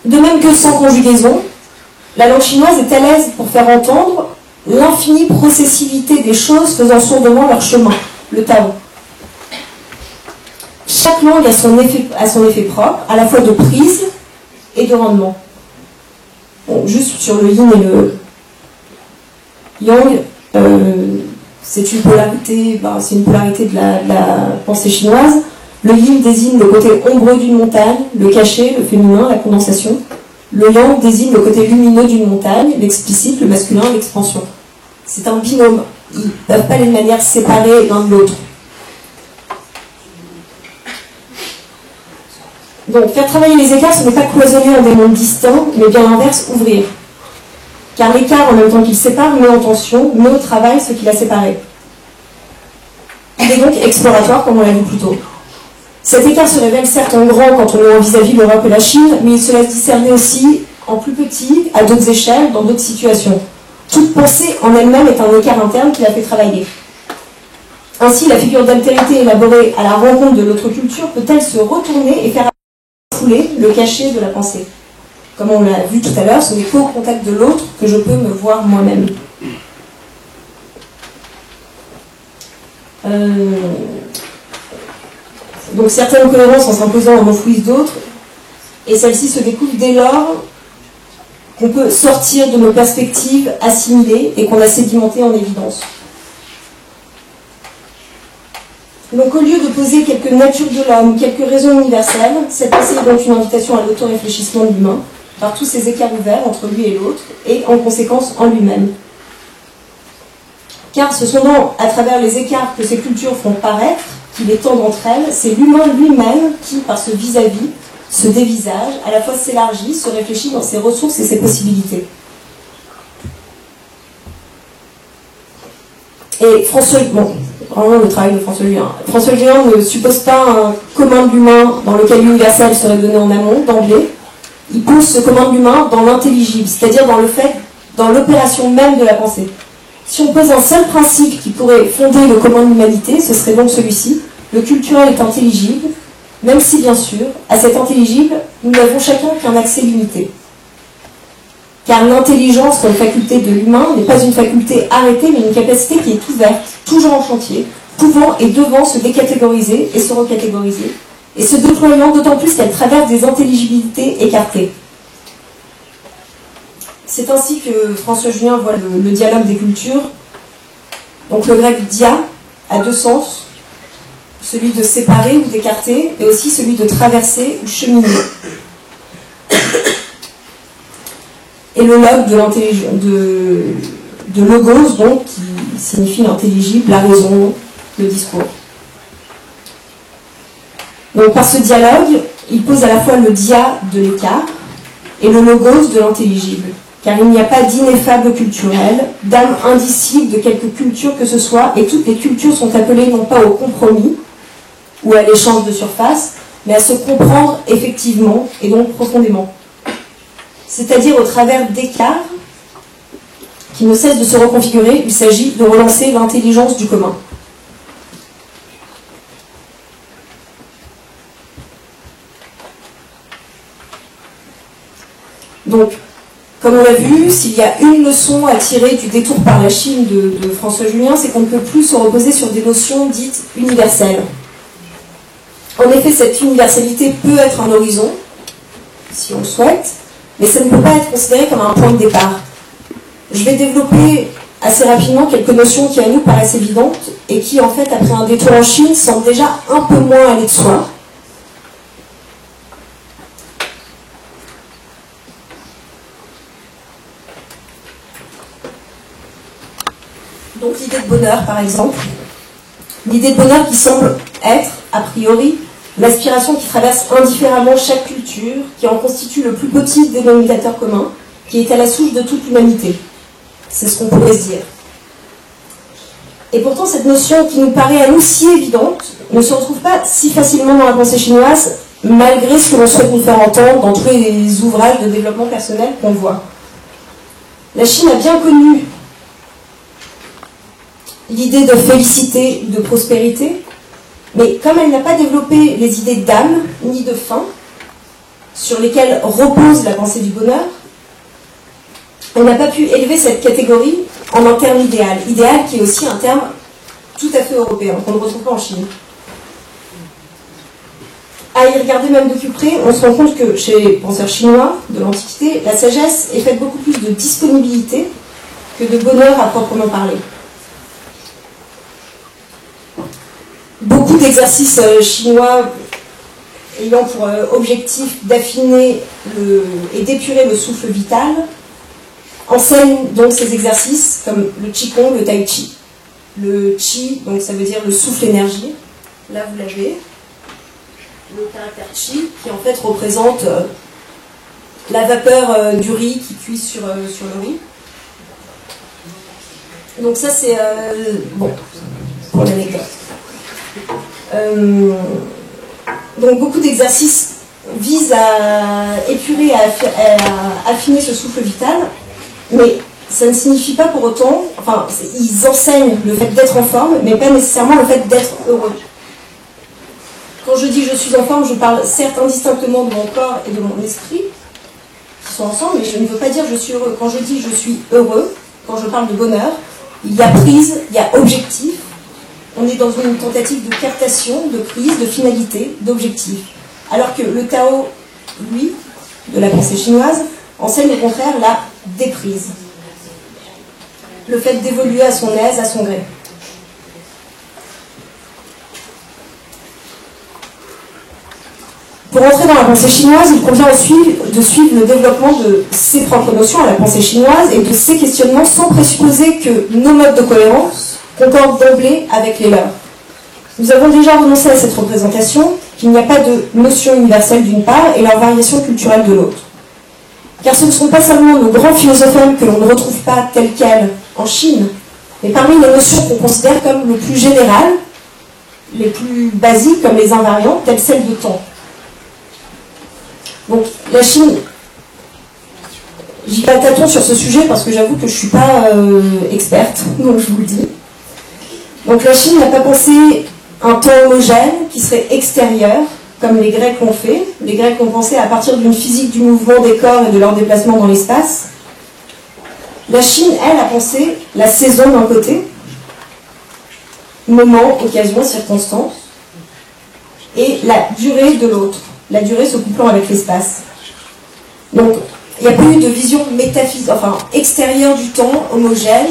De même que sans conjugaison, la langue chinoise est à l'aise pour faire entendre l'infinie processivité des choses faisant sourdement leur chemin, le Tao. Chaque langue a son effet propre, à la fois de prise et de rendement. Bon, juste sur le yin et le yang, c'est une polarité de la pensée chinoise. Le yin désigne le côté ombreux d'une montagne, le caché, le féminin, la condensation. Le yang désigne le côté lumineux d'une montagne, l'explicite, le masculin, l'expansion. C'est un binôme. Ils ne peuvent pas aller de manière séparée l'un de l'autre. Donc, faire travailler les écarts, ce n'est pas cloisonner en des mondes distincts, mais bien l'inverse, ouvrir. Car l'écart, en même temps qu'il sépare, met en tension, met au travail ce qu'il a séparé. Il est donc exploratoire, comme on l'a vu plus tôt. Cet écart se révèle certes en grand quand on est vis-à-vis l'Europe et la Chine, mais il se laisse discerner aussi en plus petit, à d'autres échelles, dans d'autres situations. Toute pensée en elle-même est un écart interne qui la fait travailler. Ainsi, la figure d'altérité élaborée à la rencontre de l'autre culture peut-elle se retourner et faire fouler le cachet de la pensée. Comme on l'a vu tout à l'heure, ce n'est qu'au contact de l'autre que je peux me voir moi-même. Donc certaines cohérences en s'imposant en enfouissent d'autres, et celles-ci se découvrent dès lors qu'on peut sortir de nos perspectives assimilées et qu'on a sédimenté en évidence. Donc au lieu de poser quelques natures de l'homme, quelques raisons universelles, cette pensée est donc une invitation à l'auto-réfléchissement de l'humain, par tous ces écarts ouverts entre lui et l'autre, et en conséquence en lui-même. Car ce sont donc à travers les écarts que ces cultures font paraître qu'il est temps d'entre elles, c'est l'humain lui-même qui, par ce vis-à-vis, se dévisage, à la fois s'élargit, se réfléchit dans ses ressources et ses possibilités. Et François, vraiment le travail de François Julien. François Julien ne suppose pas un commun de l'humain dans lequel l'universel serait donné en amont, d'emblée. Il pose ce commun de l'humain dans l'intelligible, c'est-à-dire dans le fait, dans l'opération même de la pensée. Si on pose un seul principe qui pourrait fonder le commun de l'humanité, ce serait donc celui-ci. Le culturel est intelligible, même si, bien sûr, à cet intelligible, nous n'avons chacun qu'un accès limité. Car l'intelligence comme faculté de l'humain n'est pas une faculté arrêtée, mais une capacité qui est ouverte, toujours en chantier, pouvant et devant se décatégoriser et se recatégoriser, et se déployant d'autant plus qu'elle traverse des intelligibilités écartées. C'est ainsi que François Julien voit le dialogue des cultures. Donc le grec dia a deux sens, celui de séparer ou d'écarter, et aussi celui de traverser ou cheminer. Et le log de logos, donc, qui signifie l'intelligible, la raison, le discours. Donc par ce dialogue, il pose à la fois le dia de l'écart et le logos de l'intelligible, car il n'y a pas d'ineffable culturel, d'âme indicible de quelque culture que ce soit, et toutes les cultures sont appelées non pas au compromis ou à l'échange de surface, mais à se comprendre effectivement et donc profondément. C'est-à-dire au travers d'écarts qui ne cessent de se reconfigurer, il s'agit de relancer l'intelligence du commun. Donc, comme on l'a vu, s'il y a une leçon à tirer du détour par la Chine de François Julien, c'est qu'on ne peut plus se reposer sur des notions dites universelles. En effet, cette universalité peut être un horizon, si on le souhaite, mais ça ne peut pas être considéré comme un point de départ. Je vais développer assez rapidement quelques notions qui à nous paraissent évidentes et qui, en fait, après un détour en Chine, semblent déjà un peu moins aller de soi. Donc l'idée de bonheur, par exemple. L'idée de bonheur qui semble être, a priori, l'aspiration qui traverse indifféremment chaque culture, qui en constitue le plus petit dénominateur commun, qui est à la souche de toute l'humanité. C'est ce qu'on pourrait se dire. Et pourtant, cette notion qui nous paraît à nous si évidente ne se retrouve pas si facilement dans la pensée chinoise, malgré ce que l'on souhaite nous faire entendre dans tous les ouvrages de développement personnel qu'on voit. La Chine a bien connu l'idée de félicité, de prospérité, mais comme elle n'a pas développé les idées d'âme ni de fin, sur lesquelles repose la pensée du bonheur, elle n'a pas pu élever cette catégorie en un terme idéal. Idéal qui est aussi un terme tout à fait européen, qu'on ne retrouve pas en Chine. À y regarder même de plus près, on se rend compte que chez les penseurs chinois de l'Antiquité, la sagesse est faite beaucoup plus de disponibilité que de bonheur à proprement parler. Beaucoup d'exercices chinois ayant pour objectif d'affiner et d'épurer le souffle vital enseignent donc ces exercices comme le Qigong, le Tai Chi. Le Qi, donc ça veut dire le souffle énergie. Là vous l'avez. Le caractère Qi qui en fait représente la vapeur du riz qui cuit sur le riz. Donc ça c'est bon pour l'anecdote. Donc beaucoup d'exercices visent à épurer, à affiner ce souffle vital, mais ça ne signifie pas pour autant, enfin ils enseignent le fait d'être en forme, mais pas nécessairement le fait d'être heureux. Quand je dis je suis en forme, je parle certes indistinctement de mon corps et de mon esprit, qui sont ensemble, mais je ne veux pas dire je suis heureux. Quand je dis je suis heureux, quand je parle de bonheur, il y a prise, il y a objectif. On est dans une tentative de captation, de prise, de finalité, d'objectif. Alors que le Tao, lui, de la pensée chinoise, enseigne au contraire la déprise. Le fait d'évoluer à son aise, à son gré. Pour entrer dans la pensée chinoise, il convient ensuite de suivre le développement de ses propres notions à la pensée chinoise et de ses questionnements sans présupposer que nos modes de cohérence concorde d'emblée avec les leurs. Nous avons déjà renoncé à cette représentation, qu'il n'y a pas de notion universelle d'une part et leur variation culturelle de l'autre. Car ce ne sont pas seulement nos grands philosophes que l'on ne retrouve pas tels quels en Chine, mais parmi les notions qu'on considère comme le plus générales, les plus basiques comme les invariants, telles celles de temps. Donc la Chine, j'y vais à tâtons sur ce sujet parce que j'avoue que je ne suis pas experte, donc je vous le dis. Donc la Chine n'a pas pensé un temps homogène qui serait extérieur, comme les Grecs l'ont fait. Les Grecs l'ont pensé à partir d'une physique du mouvement des corps et de leur déplacement dans l'espace. La Chine, elle, a pensé la saison d'un côté, moment, occasion, circonstance, et la durée de l'autre, la durée se couplant avec l'espace. Donc, il n'y a pas eu de vision métaphysique, enfin, extérieure du temps, homogène.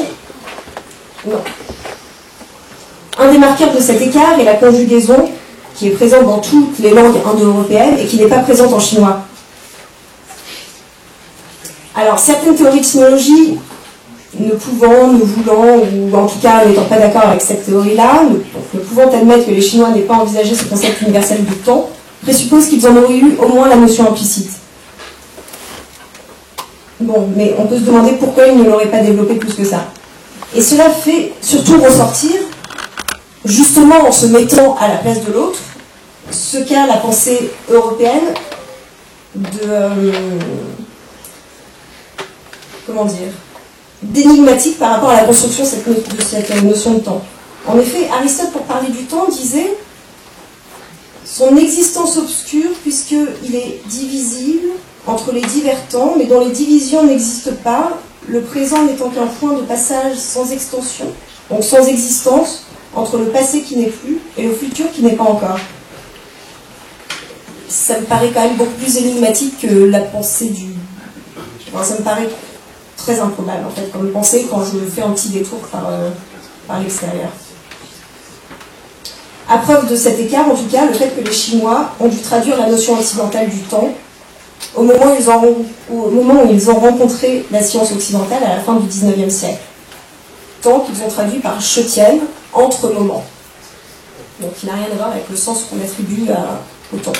Non. Un des marqueurs de cet écart est la conjugaison qui est présente dans toutes les langues indo-européennes et qui n'est pas présente en chinois. Alors, certaines théories de sinologie, ne pouvant, ne voulant, ou en tout cas n'étant pas d'accord avec cette théorie-là, ne pouvant admettre que les Chinois n'aient pas envisagé ce concept universel du temps, présupposent qu'ils en auraient eu au moins la notion implicite. Bon, mais on peut se demander pourquoi il ne l'aurait pas développé plus que ça. Et cela fait surtout ressortir, justement en se mettant à la place de l'autre, ce qu'a la pensée européenne d'énigmatique par rapport à la construction de cette notion de temps. En effet, Aristote, pour parler du temps, disait son existence obscure, puisqu'il est divisible entre les divers temps, mais dont les divisions n'existent pas, le présent n'étant qu'un point de passage sans extension, donc sans existence, entre le passé qui n'est plus et le futur qui n'est pas encore. Ça me paraît quand même beaucoup plus énigmatique que la pensée du... Enfin, ça me paraît très improbable, en fait, comme pensée quand je fais un petit détour par l'extérieur. À preuve de cet écart, en tout cas, le fait que les Chinois ont dû traduire la notion occidentale du temps au moment où ils ont rencontré la science occidentale à la fin du XIXe siècle. Temps qu'ils ont traduit par Chetienne, entre moments. Donc il n'a rien à voir avec le sens qu'on attribue au temps.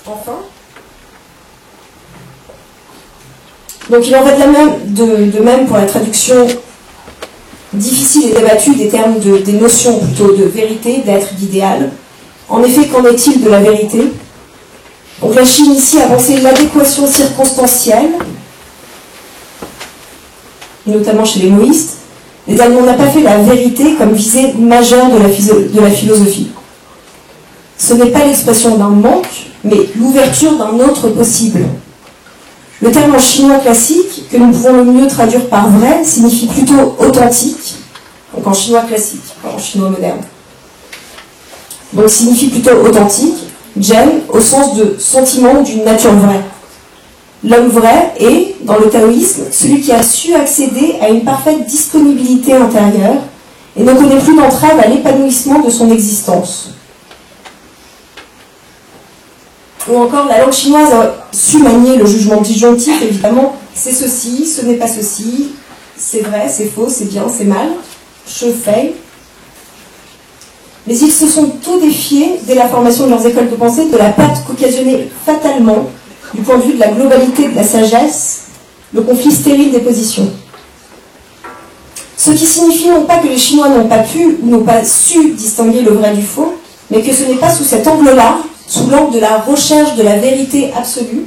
Enfin, donc il en va de même pour la traduction difficile et débattue des termes des notions plutôt de vérité, d'être, d'idéal. En effet, qu'en est-il de la vérité? Donc la Chine ici a avancé l'adéquation circonstancielle, notamment chez les moïstes. Les Allemands n'ont pas fait la vérité comme visée majeure de la philosophie. Ce n'est pas l'expression d'un manque, mais l'ouverture d'un autre possible. Le terme en chinois classique, que nous pouvons le mieux traduire par vrai, signifie plutôt authentique, donc en chinois classique, pas en chinois moderne. Donc signifie plutôt authentique, Zhen, au sens de sentiment ou d'une nature vraie. L'homme vrai est, dans le taoïsme, celui qui a su accéder à une parfaite disponibilité intérieure et ne connaît plus d'entrave à l'épanouissement de son existence. Ou encore, la langue chinoise a su manier le jugement disjonctif, évidemment, c'est ceci, ce n'est pas ceci, c'est vrai, c'est faux, c'est bien, c'est mal, je fais. Mais ils se sont tout défiés, dès la formation de leurs écoles de pensée, de la perte qu'occasionnait fatalement, du point de vue de la globalité de la sagesse, le conflit stérile des positions. Ce qui signifie non pas que les Chinois n'ont pas pu ou n'ont pas su distinguer le vrai du faux, mais que ce n'est pas sous cet angle-là, sous l'angle de la recherche de la vérité absolue,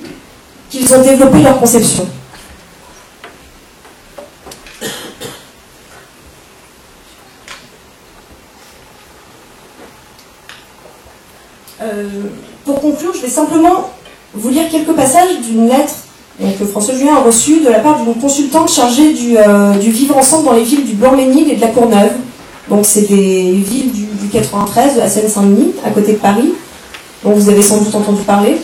qu'ils ont développé leur conception. Pour conclure, je vais simplement vous lire quelques passages d'une lettre que François Julien a reçue de la part d'une consultante chargée du vivre ensemble dans les villes du Blanc-Ménil et de la Courneuve. Donc c'est des villes du 93, de la Seine-Saint-Denis, à côté de Paris, dont vous avez sans doute entendu parler.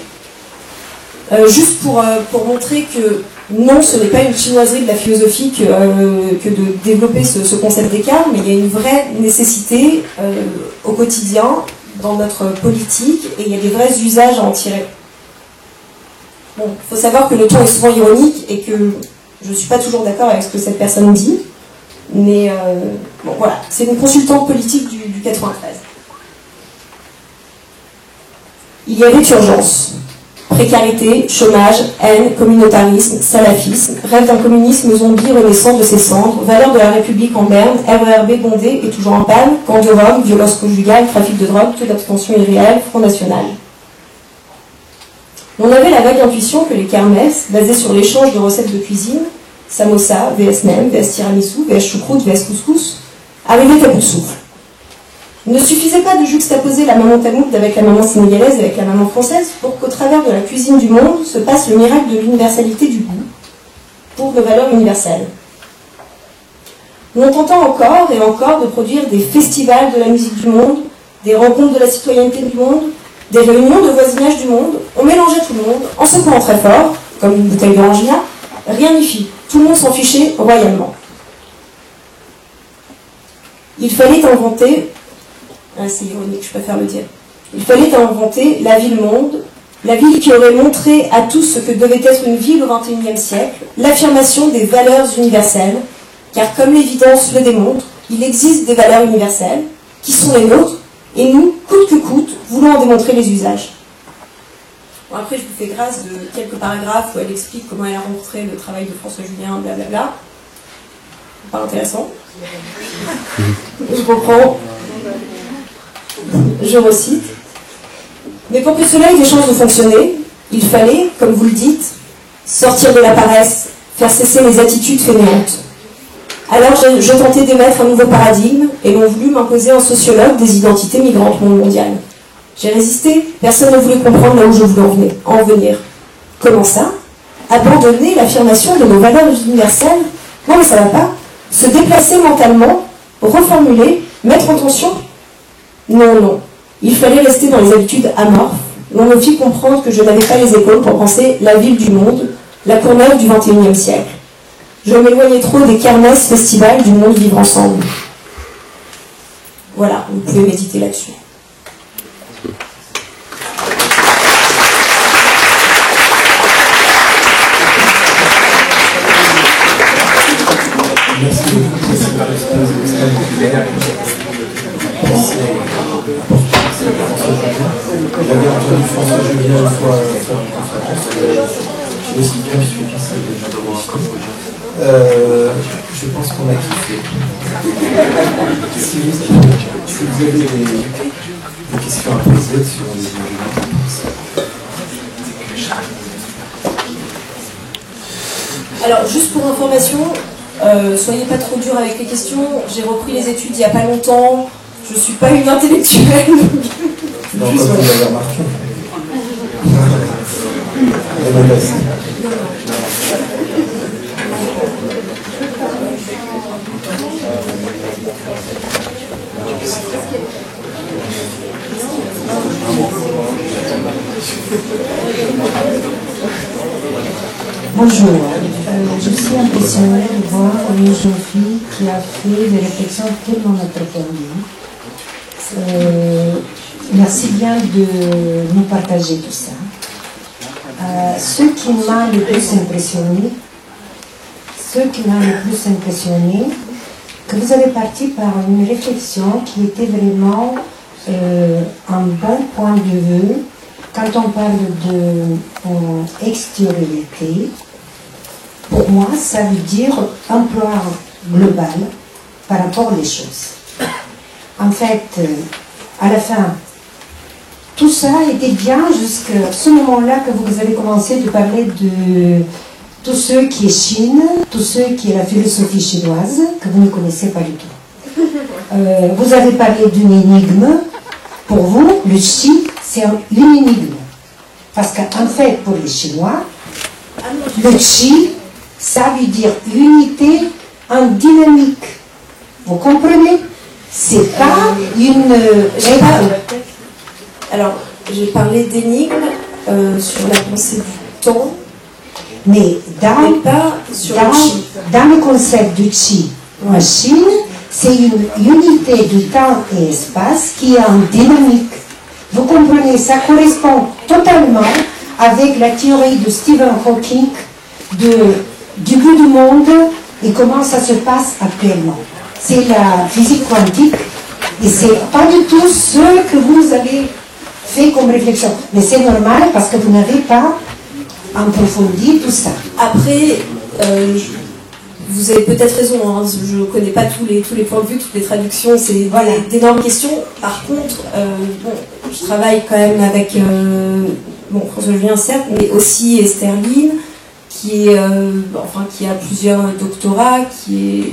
Juste pour montrer que non, ce n'est pas une chinoiserie de la philosophie que de développer ce concept d'écart, mais il y a une vraie nécessité au quotidien, dans notre politique, et il y a des vrais usages à en tirer. Bon, il faut savoir que le ton est souvent ironique et que je ne suis pas toujours d'accord avec ce que cette personne dit, mais bon, voilà, c'est une consultante politique du 93. Il y avait urgence. Précarité, chômage, haine, communautarisme, salafisme, rêve d'un communisme zombie renaissant de ses cendres, valeurs de la République en berne, RERB bondé et toujours en panne, camp de Rome, violence conjugale, trafic de drogue, taux d'abstention irréel, Front National. On avait la vague intuition que les kermesses, basées sur l'échange de recettes de cuisine, samosa, vs nem, vs tiramisu, vs choucroute, vs couscous, arrivaient à bout de souffle. Il ne suffisait pas de juxtaposer la maman tamoule avec la maman sénégalaise et avec la maman française pour qu'au travers de la cuisine du monde se passe le miracle de l'universalité du goût pour de valeurs universelles. On tentant encore et encore de produire des festivals de la musique du monde, des rencontres de la citoyenneté du monde, des réunions de voisinage du monde, on mélangeait tout le monde en secouant très fort, comme une bouteille d'orangina, rien n'y fit, tout le monde s'en fichait royalement. Il fallait inventer... c'est ironique, je préfère le dire. Il fallait inventer la ville-monde, la ville qui aurait montré à tous ce que devait être une ville au XXIe siècle, l'affirmation des valeurs universelles, car comme l'évidence le démontre, il existe des valeurs universelles, qui sont les nôtres, et nous, coûte que coûte, voulons en démontrer les usages. Bon, après, je vous fais grâce de quelques paragraphes où elle explique comment elle a rencontré le travail de François Julien, blablabla. Pas intéressant. Je comprends. Je recite. Mais pour que cela ait des chances de fonctionner, il fallait, comme vous le dites, sortir de la paresse, faire cesser les attitudes fainéantes. Alors je tentais d'émettre un nouveau paradigme et l'on voulu m'imposer en sociologue des identités migrantes mondiales. J'ai résisté, personne ne voulait comprendre là où je voulais en venir. Comment ça? Abandonner l'affirmation de nos valeurs universelles? Non mais ça va pas. Se déplacer mentalement, reformuler, mettre en tension? Non, non. Il fallait rester dans les habitudes amorphes. L'on me fit comprendre que je n'avais pas les épaules pour penser la ville du monde, la Courneuve du XXIe siècle. Je m'éloignais trop des kermesses festivals du monde vivre ensemble. Voilà, vous pouvez méditer là-dessus. Merci beaucoup. J'avais entendu François Julien une fois faire une conférence. Je aussi bien suivi je pense qu'on a kiffé. Si vous avez des questions à poser sur les arguments. Alors, juste pour information, soyez pas trop dur avec les questions. J'ai repris les études il n'y a pas longtemps. Je ne suis pas une intellectuelle. Non, comme vous l'avez remarqué. Bonjour, je suis impressionnée de voir une jeune fille qui a fait des réflexions tellement approfondies. Merci bien de nous partager tout ça. Ce qui m'a le plus impressionné, que vous avez parti par une réflexion qui était vraiment un bon point de vue quand on parle de extériorité. Pour moi, ça veut dire un plan global par rapport aux choses. En fait, à la fin, tout ça était bien jusqu'à ce moment-là que vous avez commencé de parler de tout ce qui est Chine, tout ce qui est la philosophie chinoise, que vous ne connaissez pas du tout. Vous avez parlé d'une énigme. Pour vous, le Xi, c'est une énigme. Parce qu'en fait, pour les Chinois, le Xi, ça veut dire l'unité en dynamique. Vous comprenez? C'est pas une... Alors, j'ai parlé d'énigme sur la pensée du temps, mais dans le concept du Qi en Chine, c'est une unité du temps et espace qui est en dynamique. Vous comprenez, ça correspond totalement avec la théorie de Stephen Hawking du bout du monde et comment ça se passe actuellement. C'est la physique quantique et c'est pas du tout ce que vous avez fait comme réflexion. Mais c'est normal parce que vous n'avez pas approfondi tout ça. Après, vous avez peut-être raison, hein, je ne connais pas tous les points de vue, toutes les traductions, c'est d'énormes questions. Par contre, je travaille quand même avec François Julien, certes, mais aussi Esther Lin, qui a plusieurs doctorats, qui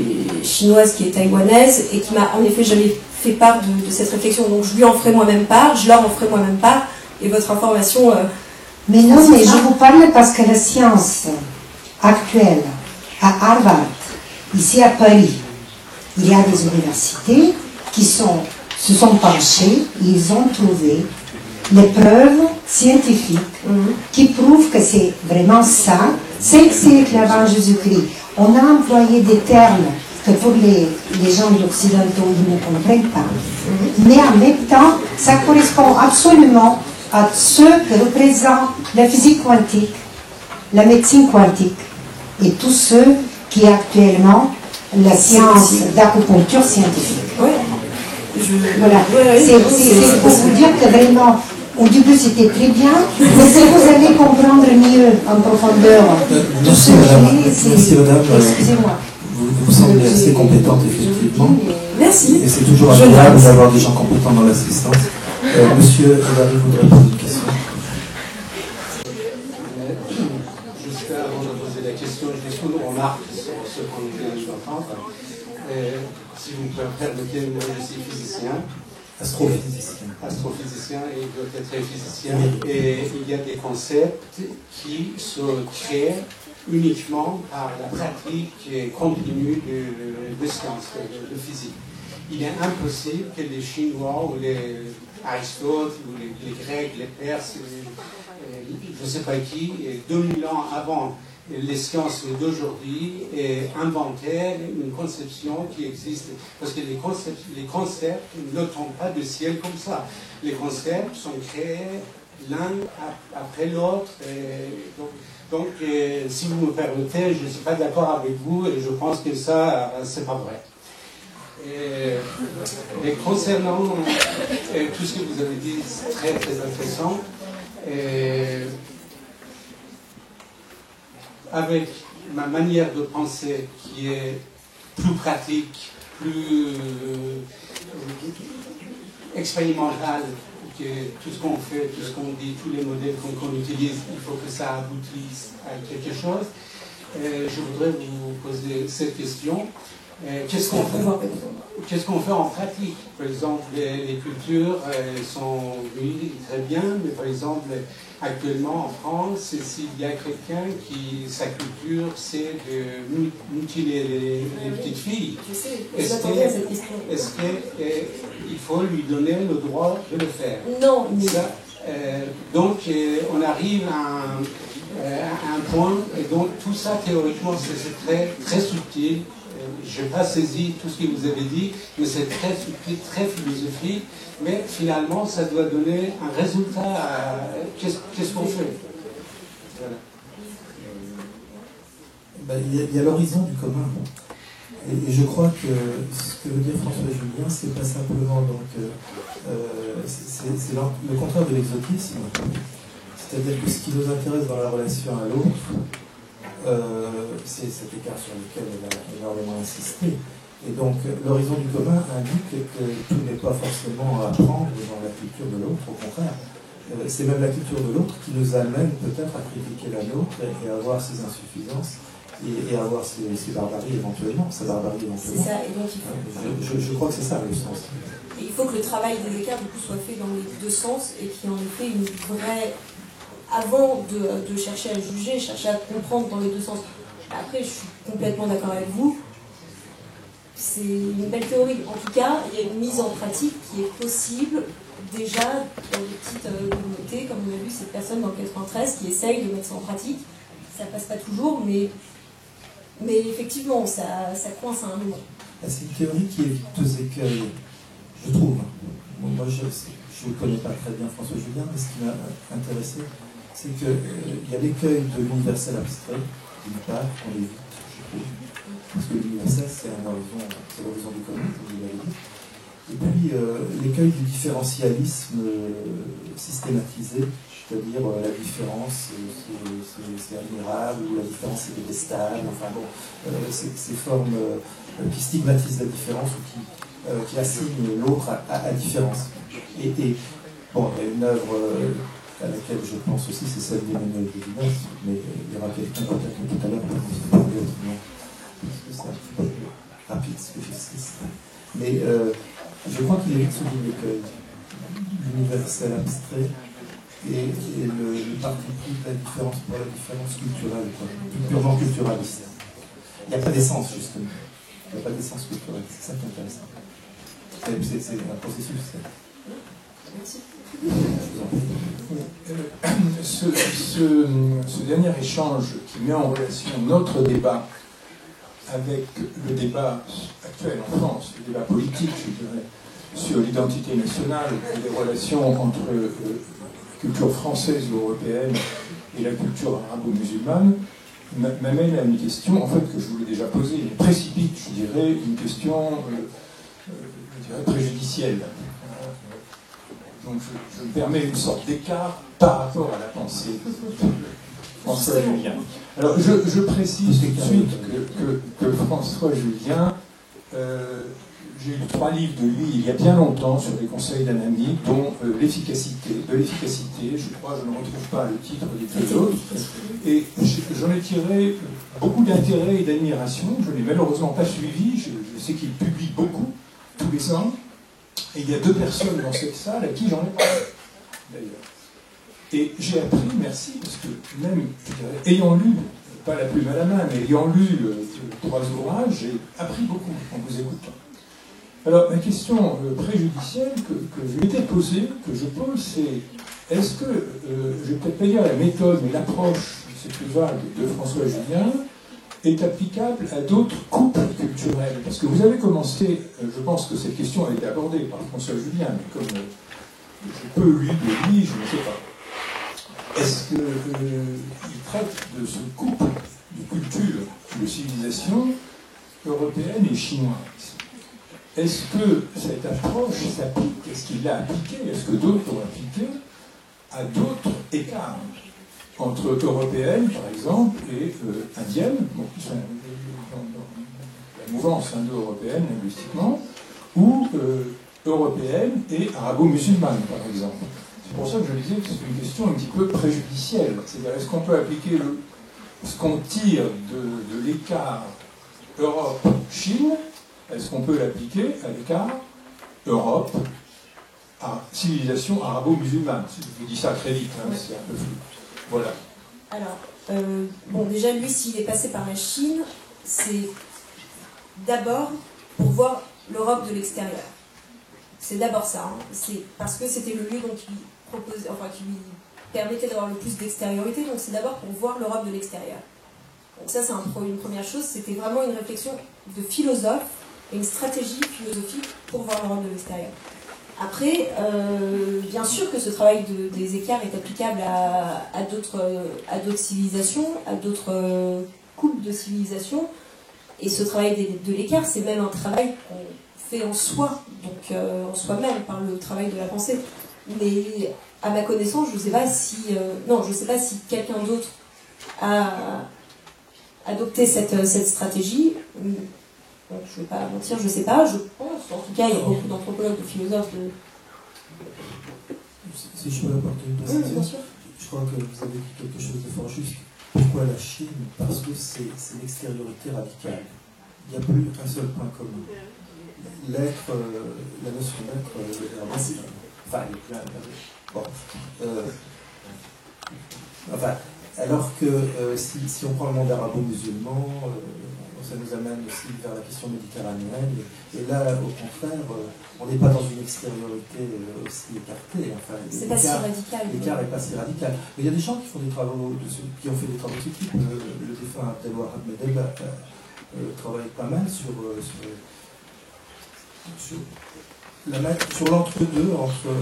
est chinoise, qui est taïwanaise, et qui m'a en effet jamais fait part de cette réflexion. Donc je lui en ferai moi-même part, je leur en ferai moi-même part, et votre information... mais non, mais je vous parle parce que la science actuelle, à Harvard, ici à Paris, il y a des universités qui se sont penchées, ils ont trouvé les preuves scientifiques qui prouvent que c'est vraiment ça. 5 siècles avant Jésus-Christ, on a employé des termes que pour les gens occidentaux, ils ne comprennent pas. Mais en même temps, ça correspond absolument à ce que représente la physique quantique, la médecine quantique et tout ce qui est actuellement la science d'acupuncture scientifique. Oui. Voilà. C'est pour vous dire que vraiment, Au début, c'était très bien, mais si vous allez comprendre mieux en profondeur tout ce qui est, c'est... Excusez-moi. Vous semblez assez compétente, effectivement. Merci. Et c'est toujours agréable d'avoir des gens compétents dans l'assistance. Monsieur Hilary voudrait poser une question. Juste avant de poser la question, je dis une remarque sur ce qu'on vient d'entendre. Si vous me permettez, moi je suis physicien. Astrophysicien et peut-être physicien. Et il y a des concepts qui se créent uniquement par la pratique continue de sciences, de physique. Il est impossible que les Chinois ou les Aristote ou les Grecs, les Perses, je ne sais pas qui, 2000 ans avant les sciences d'aujourd'hui, inventèrent une conception qui existe. Parce que les concepts ne tombent pas du ciel comme ça. Les concepts sont créés l'un après l'autre. Donc, si vous me permettez, je ne suis pas d'accord avec vous et je pense que ça, c'est pas vrai. Et concernant tout ce que vous avez dit, c'est très très intéressant. Avec ma manière de penser qui est plus pratique, plus expérimentale que tout ce qu'on fait, tout ce qu'on dit, tous les modèles qu'on utilise, il faut que ça aboutisse à quelque chose. Je voudrais vous poser cette question. Qu'est-ce qu'on fait en pratique? Par exemple, les cultures sont, oui, très bien, mais par exemple, actuellement en France, s'il y a quelqu'un qui, sa culture, c'est de mutiler les petites filles, est-ce qu'il faut lui donner le droit de le faire? Non. Donc, on arrive à un point, et donc tout ça, théoriquement, c'est très, très subtil. Je n'ai pas saisi tout ce que vous avez dit, mais c'est très subtil, très philosophique, mais finalement, ça doit donner un résultat. Qu'est-ce qu'on fait? Voilà. Il y a l'horizon du commun. Et je crois que ce que veut dire François Julien, c'est pas simplement c'est le contraire de l'exotisme. C'est-à-dire que ce qui nous intéresse dans la relation à l'autre, c'est cet écart sur lequel elle a énormément insisté. Et donc, l'horizon du commun indique que tout n'est pas forcément à apprendre dans la culture de l'autre, au contraire. C'est même la culture de l'autre qui nous amène peut-être à critiquer la nôtre et à voir ses insuffisances et à voir ses barbaries éventuellement, sa barbarie éventuellement. C'est ça, et donc il faut... je crois que c'est ça le sens. Il faut que le travail des écarts du coup soit fait dans les deux sens et qu'il y en ait fait une vraie... Avant de chercher à juger, chercher à comprendre dans les deux sens. Après, je suis complètement d'accord avec vous. C'est une belle théorie. En tout cas, il y a une mise en pratique qui est possible déjà dans des petites communautés, comme on a vu cette personne dans le 93 qui essaye de mettre ça en pratique. Ça passe pas toujours, mais effectivement, ça coince à un moment. C'est une théorie qui évite deux écueils, je trouve. Moi, je ne connais pas très bien François Julien, mais ce qui m'a intéressé, c'est qu'il y a l'écueil de l'universel abstrait, d'une part, qu'on évite, je trouve. Parce que l'universel, c'est l'horizon du commun, comme vous l'avez dit. Et puis, l'écueil du différentialisme systématisé, c'est-à-dire la différence, c'est admirable, ou la différence, c'est détestable, enfin bon, ces formes qui stigmatisent la différence ou qui assignent l'autre à différence. Et bon, il y a une œuvre à laquelle je pense aussi, c'est celle d'Emmanuel Levinas, mais il y aura quelqu'un peut-être tout à l'heure pour vous parler autrement, parce que c'est un petit peu rapide ce que je sais. Mais je crois qu'il est celui l'écueil, l'universel abstrait et le parti pris de la différence pour la différence culturelle, quoi, purement culturaliste. Il n'y a pas d'essence, justement. Il n'y a pas d'essence culturelle, c'est ça qui est intéressant. C'est un processus. Merci. Ce dernier échange qui met en relation notre débat avec le débat actuel en France, le débat politique, je dirais, sur l'identité nationale et les relations entre la culture française ou européenne et la culture arabo-musulmane, m'amène à une question en fait que je voulais déjà poser, mais précipite, je dirais, une question je dirais préjudicielle. Donc je me permets une sorte d'écart par rapport à la pensée de François Julien. Alors je précise tout de suite que François Julien, j'ai lu 3 livres de lui il y a bien longtemps sur les conseils d'un ami, dont l'efficacité, je crois, je ne retrouve pas le titre des 2 autres, et j'en ai tiré beaucoup d'intérêt et d'admiration. Je ne l'ai malheureusement pas suivi, je sais qu'il publie beaucoup, tous les ans, et il y a 2 personnes dans cette salle à qui j'en ai parlé, d'ailleurs. Et j'ai appris, merci, parce que même, je dirais, ayant lu, pas la plume à la main, mais ayant lu 3 ouvrages, j'ai appris beaucoup en vous écoutant. Alors, la question préjudicielle que je m'étais posée, que je pose, c'est est-ce que, je ne vais peut-être pas dire la méthode, mais l'approche, c'est plus vague, de François Julien, est applicable à d'autres couples culturels? Parce que vous avez commencé, je pense que cette question a été abordée par François Julien, mais comme je peux lui de lui, je ne sais pas. Est-ce qu'il traite de ce couple de culture, de civilisation européenne et chinoise? Est-ce que cette approche s'applique? Est-ce qu'il l'a appliquée? Est-ce que d'autres l'ont appliquée à d'autres écarts entre européennes, par exemple, et indiennes, bon, qui sont dans la mouvance indo-européenne linguistiquement, ou européennes et arabo-musulmanes, par exemple? C'est pour ça que je disais que c'est une question un petit peu préjudicielle. C'est-à-dire, est-ce qu'on peut appliquer ce qu'on tire de l'écart Europe-Chine? Est-ce qu'on peut l'appliquer à l'écart Europe à civilisation arabo-musulmane? Je vous dis ça très vite, hein, ouais. C'est un peu flou. Voilà. Alors, bon, déjà, lui, s'il est passé par la Chine, c'est d'abord pour voir l'Europe de l'extérieur. C'est d'abord ça. Hein. C'est parce que c'était le lieu dont il proposait, enfin, qui lui permettait d'avoir le plus d'extériorité. Donc, c'est d'abord pour voir l'Europe de l'extérieur. Donc, ça, c'est une première chose. C'était vraiment une réflexion de philosophe et une stratégie philosophique pour voir l'Europe de l'extérieur. Après, bien sûr que ce travail des écarts est applicable à d'autres civilisations, à d'autres couples de civilisations. Et ce travail de l'écart, c'est même un travail qu'on fait en soi, donc en soi-même, par le travail de la pensée. Mais à ma connaissance, je ne sais pas si quelqu'un d'autre a adopté cette stratégie. Donc, je ne vais pas mentir, je ne sais pas, je pense, en tout cas, il y a beaucoup d'anthropologues, de philosophes. Si je peux apporter une précision, je crois que vous avez dit quelque chose de fort juste. Pourquoi la Chine? Parce que c'est l'extériorité radicale. Il n'y a plus un seul point commun. L'être, la notion d'être, enfin, il y a plein. Bon. Enfin, alors que si on prend le monde arabo-musulman, ça nous amène aussi vers la question méditerranéenne. Et là, au contraire, on n'est pas dans une extériorité aussi écartée. Enfin, c'est pas si radical. L'écart n'est pas si radical. Mais il y a des gens qui font des travaux, qui ont fait des travaux de ce type. Le défunt Abdelwahab Medel travaille pas mal sur l'entre-deux entre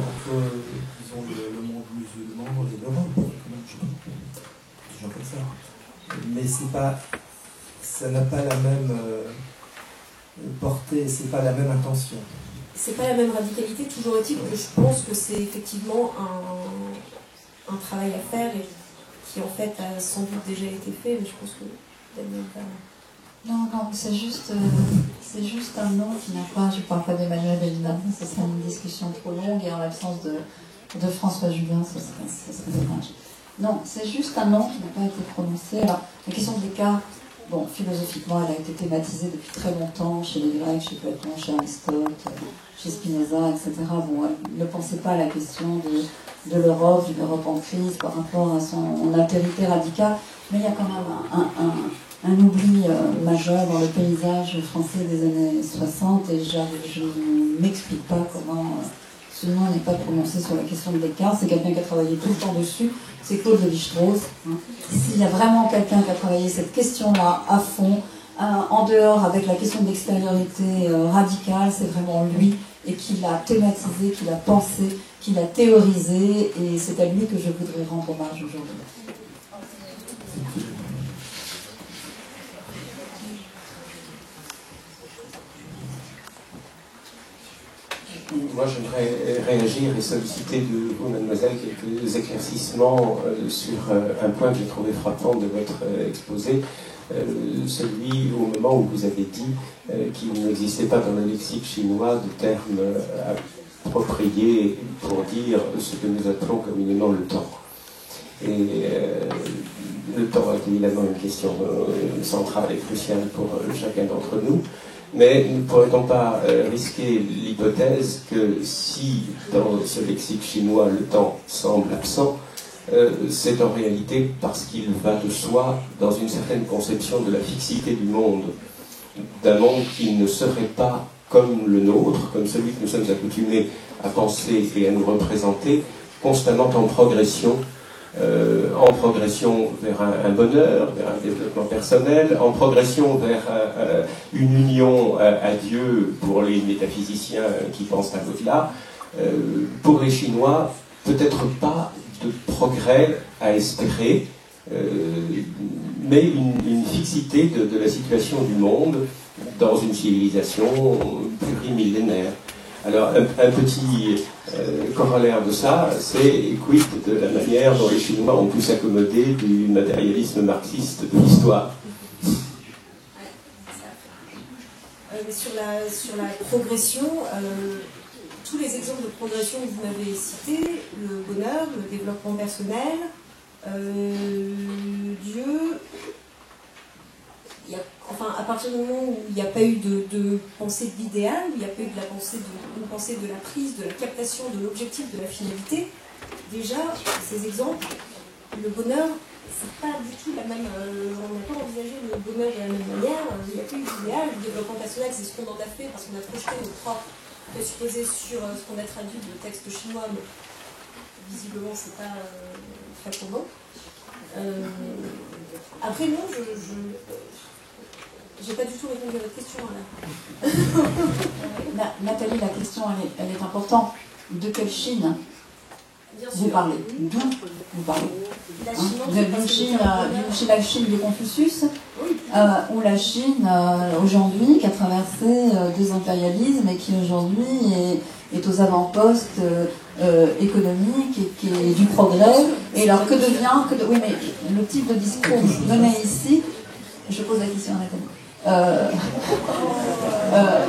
disons, le monde musulman et l'Europe. Des gens comme ça. Mais c'est pas. Ça n'a pas la même portée, c'est pas la même intention. C'est pas la même radicalité, toujours est-il que je pense que c'est effectivement un travail à faire et qui en fait a sans doute déjà été fait, mais je pense que Daniel va... Non, c'est juste un nom qui n'a pas, je ne parle pas d'Emmanuel évidemment, ce serait une discussion trop longue et en l'absence de François Julien, ce serait dommage. Non, c'est juste un nom qui n'a pas été prononcé. Alors, la question de l'écart, bon, philosophiquement, elle a été thématisée depuis très longtemps chez les Grecs, chez Platon, chez Aristote, chez Spinoza, etc. Bon, elle ne pensait pas à la question de l'Europe, d'une Europe en crise par rapport à son altérité radicale, mais il y a quand même un oubli majeur dans le paysage français des années 60 et je ne m'explique pas comment ce nom n'est pas prononcé sur la question de l'écart. C'est quelqu'un qui a travaillé tout le temps dessus, c'est Claude Lévi-Strauss. S'il y a vraiment quelqu'un qui a travaillé cette question-là à fond, en dehors avec la question de l'extériorité radicale, c'est vraiment lui, et qui l'a thématisé, qui l'a pensé, qui l'a théorisé, et c'est à lui que je voudrais rendre hommage aujourd'hui. Moi, j'aimerais réagir et solliciter de vous, mademoiselle, quelques éclaircissements sur un point que j'ai trouvé frappant de votre exposé, celui au moment où vous avez dit qu'il n'existait pas dans le lexique chinois de termes appropriés pour dire ce que nous appelons communément le temps. Et le temps est évidemment une question centrale et cruciale pour chacun d'entre nous. Mais ne pourrait-on pas risquer l'hypothèse que si dans ce lexique chinois le temps semble absent, c'est en réalité parce qu'il va de soi dans une certaine conception de la fixité du monde, d'un monde qui ne serait pas comme le nôtre, comme celui que nous sommes accoutumés à penser et à nous représenter, constamment en progression vers un bonheur, vers un développement personnel, en progression vers une union à Dieu pour les métaphysiciens qui pensent à l'au-delà. Pour les Chinois, peut-être pas de progrès à espérer, mais une fixité de la situation du monde dans une civilisation plurimillénaire. Alors, un petit corollaire de ça, c'est quid de la manière dont les Chinois ont pu s'accommoder du matérialisme marxiste de l'histoire. Sur la progression, tous les exemples de progression que vous m'avez cités, le bonheur, le développement personnel, Dieu, à partir du moment où il n'y a pas eu de pensée de l'idéal, où il n'y a pas eu de une pensée de la prise, de la captation de l'objectif, de la finalité, déjà, ces exemples, le bonheur, c'est pas du tout la même. On n'a pas envisagé le bonheur de la même manière. Il n'y a pas eu d'idéal. Le développement personnel, c'est ce qu'on en a fait parce qu'on a projeté nos propres présupposés sur ce qu'on a traduit de texte chinois, mais visiblement, c'est pas très commun. Après, non, j'ai pas du tout répondu à votre question là. Nathalie, la question elle est importante. De quelle Chine vous parlez? D'où vous parlez? La Chine de Confucius, ou la Chine aujourd'hui qui a traversé deux impérialismes et qui aujourd'hui est aux avant-postes économiques et qui est du progrès. Et alors que devient oui, mais le type de discours donné ici, je pose la question à Nathalie.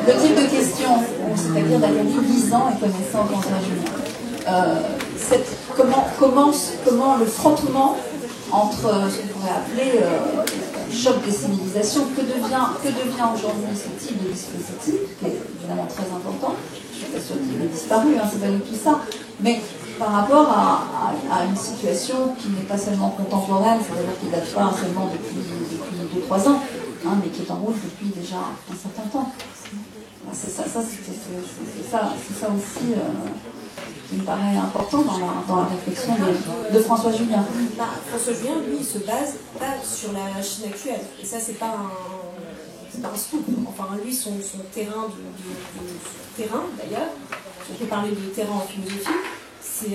Le type de question, c'est-à-dire d'aller 10 ans et connaissant François Julien. Comment le frottement entre ce qu'on pourrait appeler choc des civilisations, que devient aujourd'hui ce type de dispositif, qui est évidemment très important, je suis pas sûre qu'il ait disparu, c'est pas du tout ça, mais par rapport à une situation qui n'est pas seulement contemporaine, c'est-à-dire qui ne date pas seulement depuis 2-3 ans, mais qui est en route depuis déjà un certain temps. C'est ça aussi qui me paraît important dans la réflexion de François Julien. François Julien, lui, il se base pas sur la Chine actuelle. Et ça, c'est pas un scoop. Enfin, lui, son terrain terrain, d'ailleurs, on peut parler de terrain en philosophie, c'est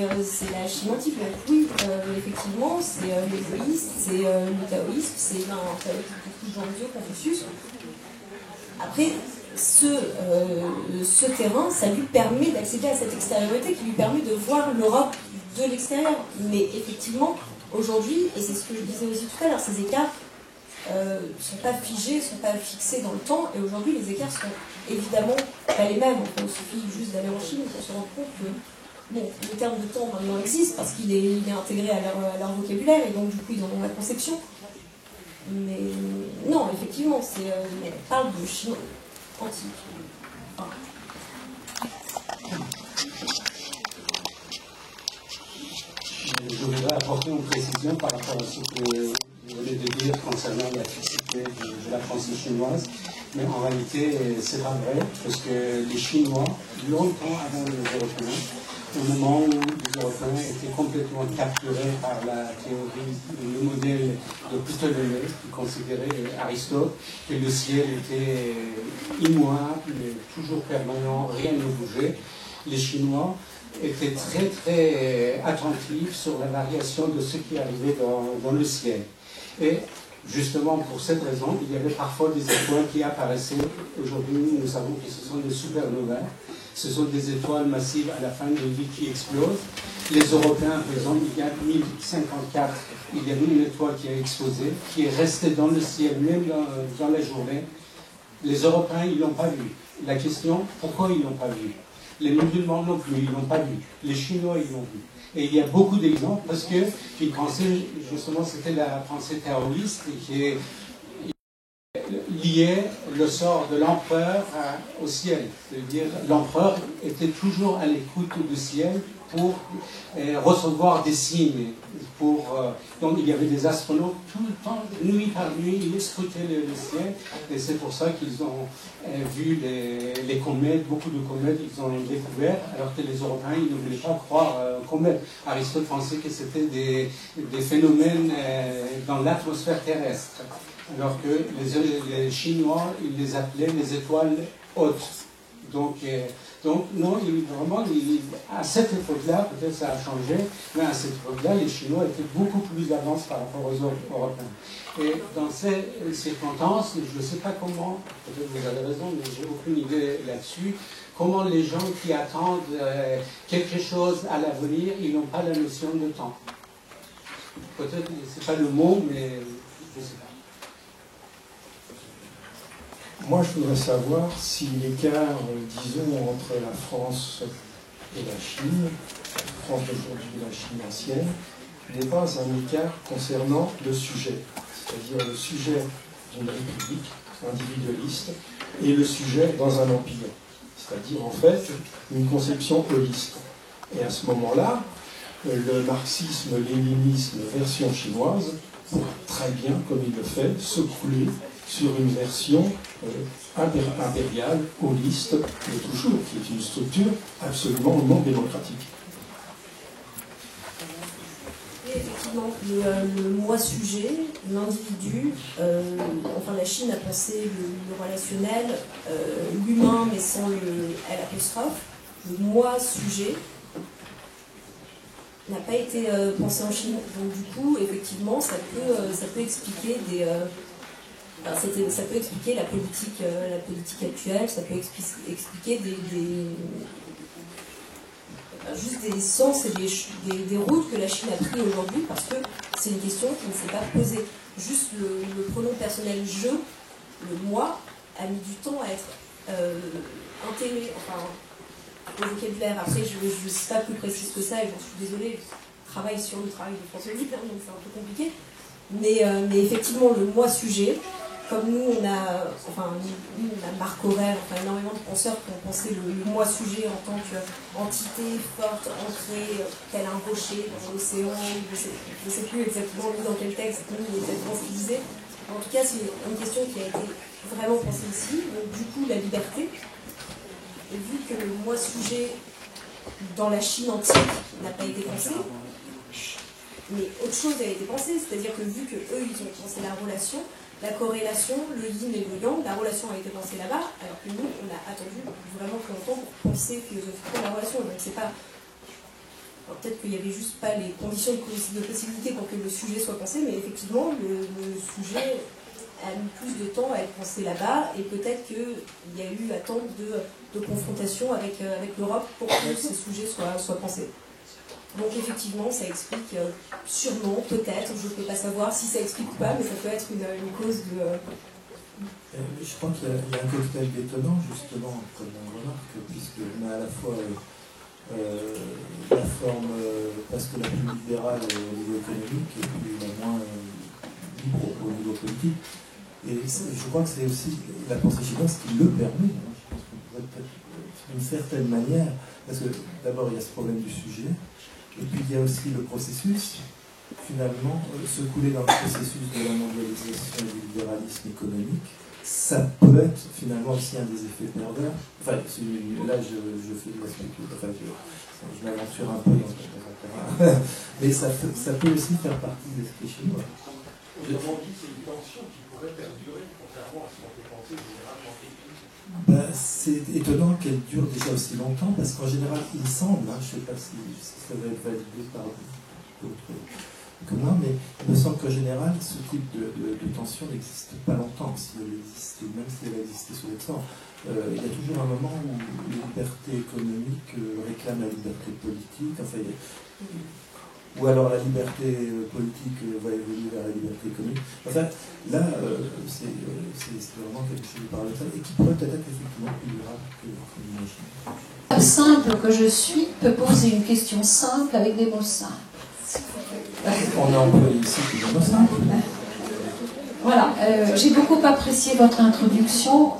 la Chine antique. Oui, effectivement, c'est l'égoïsme, c'est le taoïsme, c'est beaucoup de gens de Dieu, Confucius. Après, ce terrain, ça lui permet d'accéder à cette extériorité qui lui permet de voir l'Europe de l'extérieur. Mais effectivement, aujourd'hui, et c'est ce que je disais aussi tout à l'heure, ces écarts ne sont pas figés, ne sont pas fixés dans le temps, et aujourd'hui, les écarts sont évidemment pas les mêmes. Il suffit juste d'aller en Chine pour se rendre compte que le terme de temps maintenant existe parce qu'il est intégré à leur vocabulaire, et donc du coup, ils en ont la conception. Mais non, effectivement, on parle de Chine antique. Je voudrais apporter une précision par rapport à ce que vous venez de dire concernant la fixité de la pensée chinoise. Mais en réalité, c'est pas vrai, parce que les Chinois, longtemps avant les Européens, au moment où les Européens étaient complètement capturés par la théorie, le modèle de Ptolémée, qui considérait Aristote que le ciel était immuable, toujours permanent, rien ne bougeait. Les Chinois étaient très très attentifs sur la variation de ce qui arrivait dans le ciel. Et justement pour cette raison, il y avait parfois des étoiles qui apparaissaient. Aujourd'hui, nous savons que ce sont des supernovae. Ce sont des étoiles massives à la fin de vie qui explosent. Les Européens, par exemple, il y a 1054, il y a une étoile qui a explosé, qui est restée dans le ciel, même dans la journée. Les Européens, ils ne l'ont pas vu. La question, pourquoi ils ne l'ont pas vu? Les musulmans non plus, ils ne l'ont pas vu. Les Chinois, ils l'ont vu. Et il y a beaucoup d'exemples parce qu'ils pensaient, justement, c'était la pensée terroriste qui liait le sort de l'empereur au ciel. C'est-à-dire, l'empereur était toujours à l'écoute du ciel pour recevoir des signes. Donc il y avait des astronautes tout le temps, nuit par nuit, ils scrutaient le ciel. Et c'est pour ça qu'ils ont vu les comètes, beaucoup de comètes, ils ont découvert, alors que les Européens, ils ne voulaient pas croire aux comètes. Aristote pensait que c'était des phénomènes dans l'atmosphère terrestre, alors que les Chinois, ils les appelaient les étoiles hautes. Donc non, vraiment, à cette époque-là, peut-être ça a changé, mais à cette époque-là, les Chinois étaient beaucoup plus avancés par rapport aux Européens. Et dans ces circonstances, je ne sais pas comment, peut-être vous avez raison, mais j'ai aucune idée là-dessus, comment les gens qui attendent quelque chose à l'avenir, ils n'ont pas la notion de temps. Peut-être, ce n'est pas le mot, mais je ne sais pas. Moi, je voudrais savoir si l'écart, disons, entre la France et la Chine, la France d'aujourd'hui et la Chine ancienne, n'est pas un écart concernant le sujet, c'est-à-dire le sujet d'une république individualiste et le sujet dans un empire, c'est-à-dire en fait une conception holiste. Et à ce moment-là, le marxisme-léninisme version chinoise pourra très bien, comme il le fait, se couler sur une version impériale, holiste, mais toujours, qui est une structure absolument non démocratique. Et effectivement, le moi-sujet, l'individu, enfin la Chine a pensé le relationnel, l'humain, mais sans le L', le moi-sujet, n'a pas été pensé en Chine. Donc du coup, effectivement, ça peut expliquer ça peut expliquer la politique actuelle, ça peut expliquer juste des sens et des routes que la Chine a pris aujourd'hui, parce que c'est une question qui ne s'est pas posée. Juste le pronom personnel « je », le « moi », a mis du temps à être intégré, enfin, au vocabulaire. Après, je ne suis pas plus précise que ça, et j'en suis désolée, je travaille sur le travail de François Libre, donc c'est un peu compliqué. Mais effectivement, le « moi-sujet », comme nous, on a Marc Aurèle, enfin énormément de penseurs qui ont pensé le moi-sujet en tant qu'entité forte, ancrée, tel un rocher dans l'océan, je ne sais plus exactement dans quel texte, exactement ce qu'il disait. En tout cas, c'est une question qui a été vraiment pensée ici. Donc du coup, la liberté, et vu que le moi-sujet dans la Chine antique n'a pas été pensé, mais autre chose a été pensée, c'est-à-dire que vu qu'eux, ils ont pensé la relation, la corrélation, le yin et le yang, la relation a été pensée là-bas, alors que nous, on a attendu vraiment plus longtemps pour penser philosophiquement la relation. Donc c'est pas... Peut-être qu'il n'y avait juste pas les conditions de possibilité pour que le sujet soit pensé, mais effectivement, le sujet a mis plus de temps à être pensé là-bas, et peut-être qu'il y a eu attente de confrontation avec l'Europe pour que ces sujets soient pensés. Donc effectivement, ça explique sûrement, peut-être, je ne peux pas savoir si ça explique ou pas, mais ça peut être une cause de... Je crois qu'il y a un cocktail détonnant, justement, comme on remarque, puisqu'on a à la fois la forme presque la plus libérale au niveau économique et puis la moins libre au niveau politique. Et je crois que c'est aussi la pensée chinoise qui le permet. Je pense qu'on pourrait peut-être, d'une certaine manière, parce que d'abord il y a ce problème du sujet, et puis il y a aussi le processus, finalement, se couler dans le processus de la mondialisation et du libéralisme économique, ça peut être finalement aussi un des effets pervers. Enfin, là je fais de la spéculation, enfin, je m'aventure un peu dans un terrain, mais ça peut aussi faire partie de l'esprit chinois. Autrement dit, c'est une tension qui pourrait perdurer, contrairement à ce qu'on peut penser généralement. C'est étonnant qu'elle dure déjà aussi longtemps, parce qu'en général, il semble, je ne sais pas si ça va être validé par d'autres que moi, mais il me semble qu'en général, ce type de tension n'existe pas longtemps, si elle existe, ou même si elle a existé sous le temps. Il y a toujours un moment où les libertés économiques réclament la liberté politique, enfin, ou alors la liberté politique va évoluer vers la liberté économique. Enfin, là, c'est vraiment quelque chose de paradoxal et qui pourrait peut-être être effectivement plus durable que qu'on imagine. Simple que je suis peut poser une question simple avec des mots simples. On a employé ici des mots simples. Voilà, j'ai beaucoup apprécié votre introduction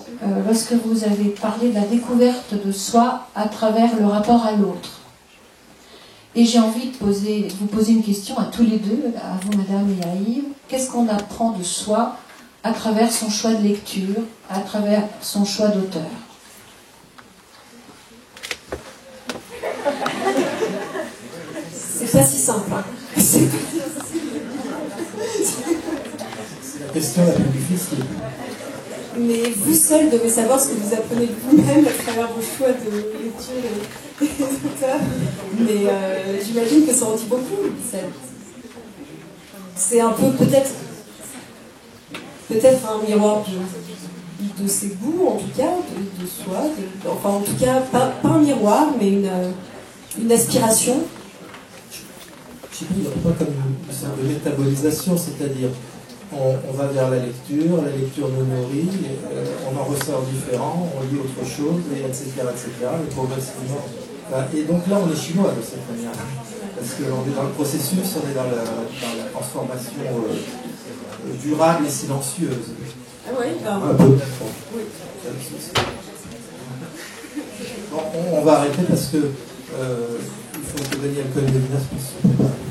lorsque vous avez parlé de la découverte de soi à travers le rapport à l'autre. Et j'ai envie de vous poser une question à tous les deux, à vous madame et à Yves. Qu'est-ce qu'on apprend de soi à travers son choix de lecture, à travers son choix d'auteur? C'est pas si simple. Hein. C'est la question la plus difficile. Mais vous seul devez savoir ce que vous apprenez de vous-même à travers vos choix de lecture et d'auteur. Mais j'imagine que ça en dit beaucoup. C'est un peu peut-être un miroir de ses goûts, en tout cas, de soi. Enfin, en tout cas, pas un miroir, mais une aspiration. Je ne sais pas comme une sorte de métabolisation, c'est-à-dire on va vers la lecture nous nourrit, on en ressort différent, on lit autre chose, et etc. et progressivement. Et donc là, on est chinois de cette manière, parce qu'on est dans le processus, on est dans la transformation durable et silencieuse. Ah oui, un peu. Oui. Bon, on va arrêter parce que il faut que Daniel Cohen-Lévinas puisse se préparer.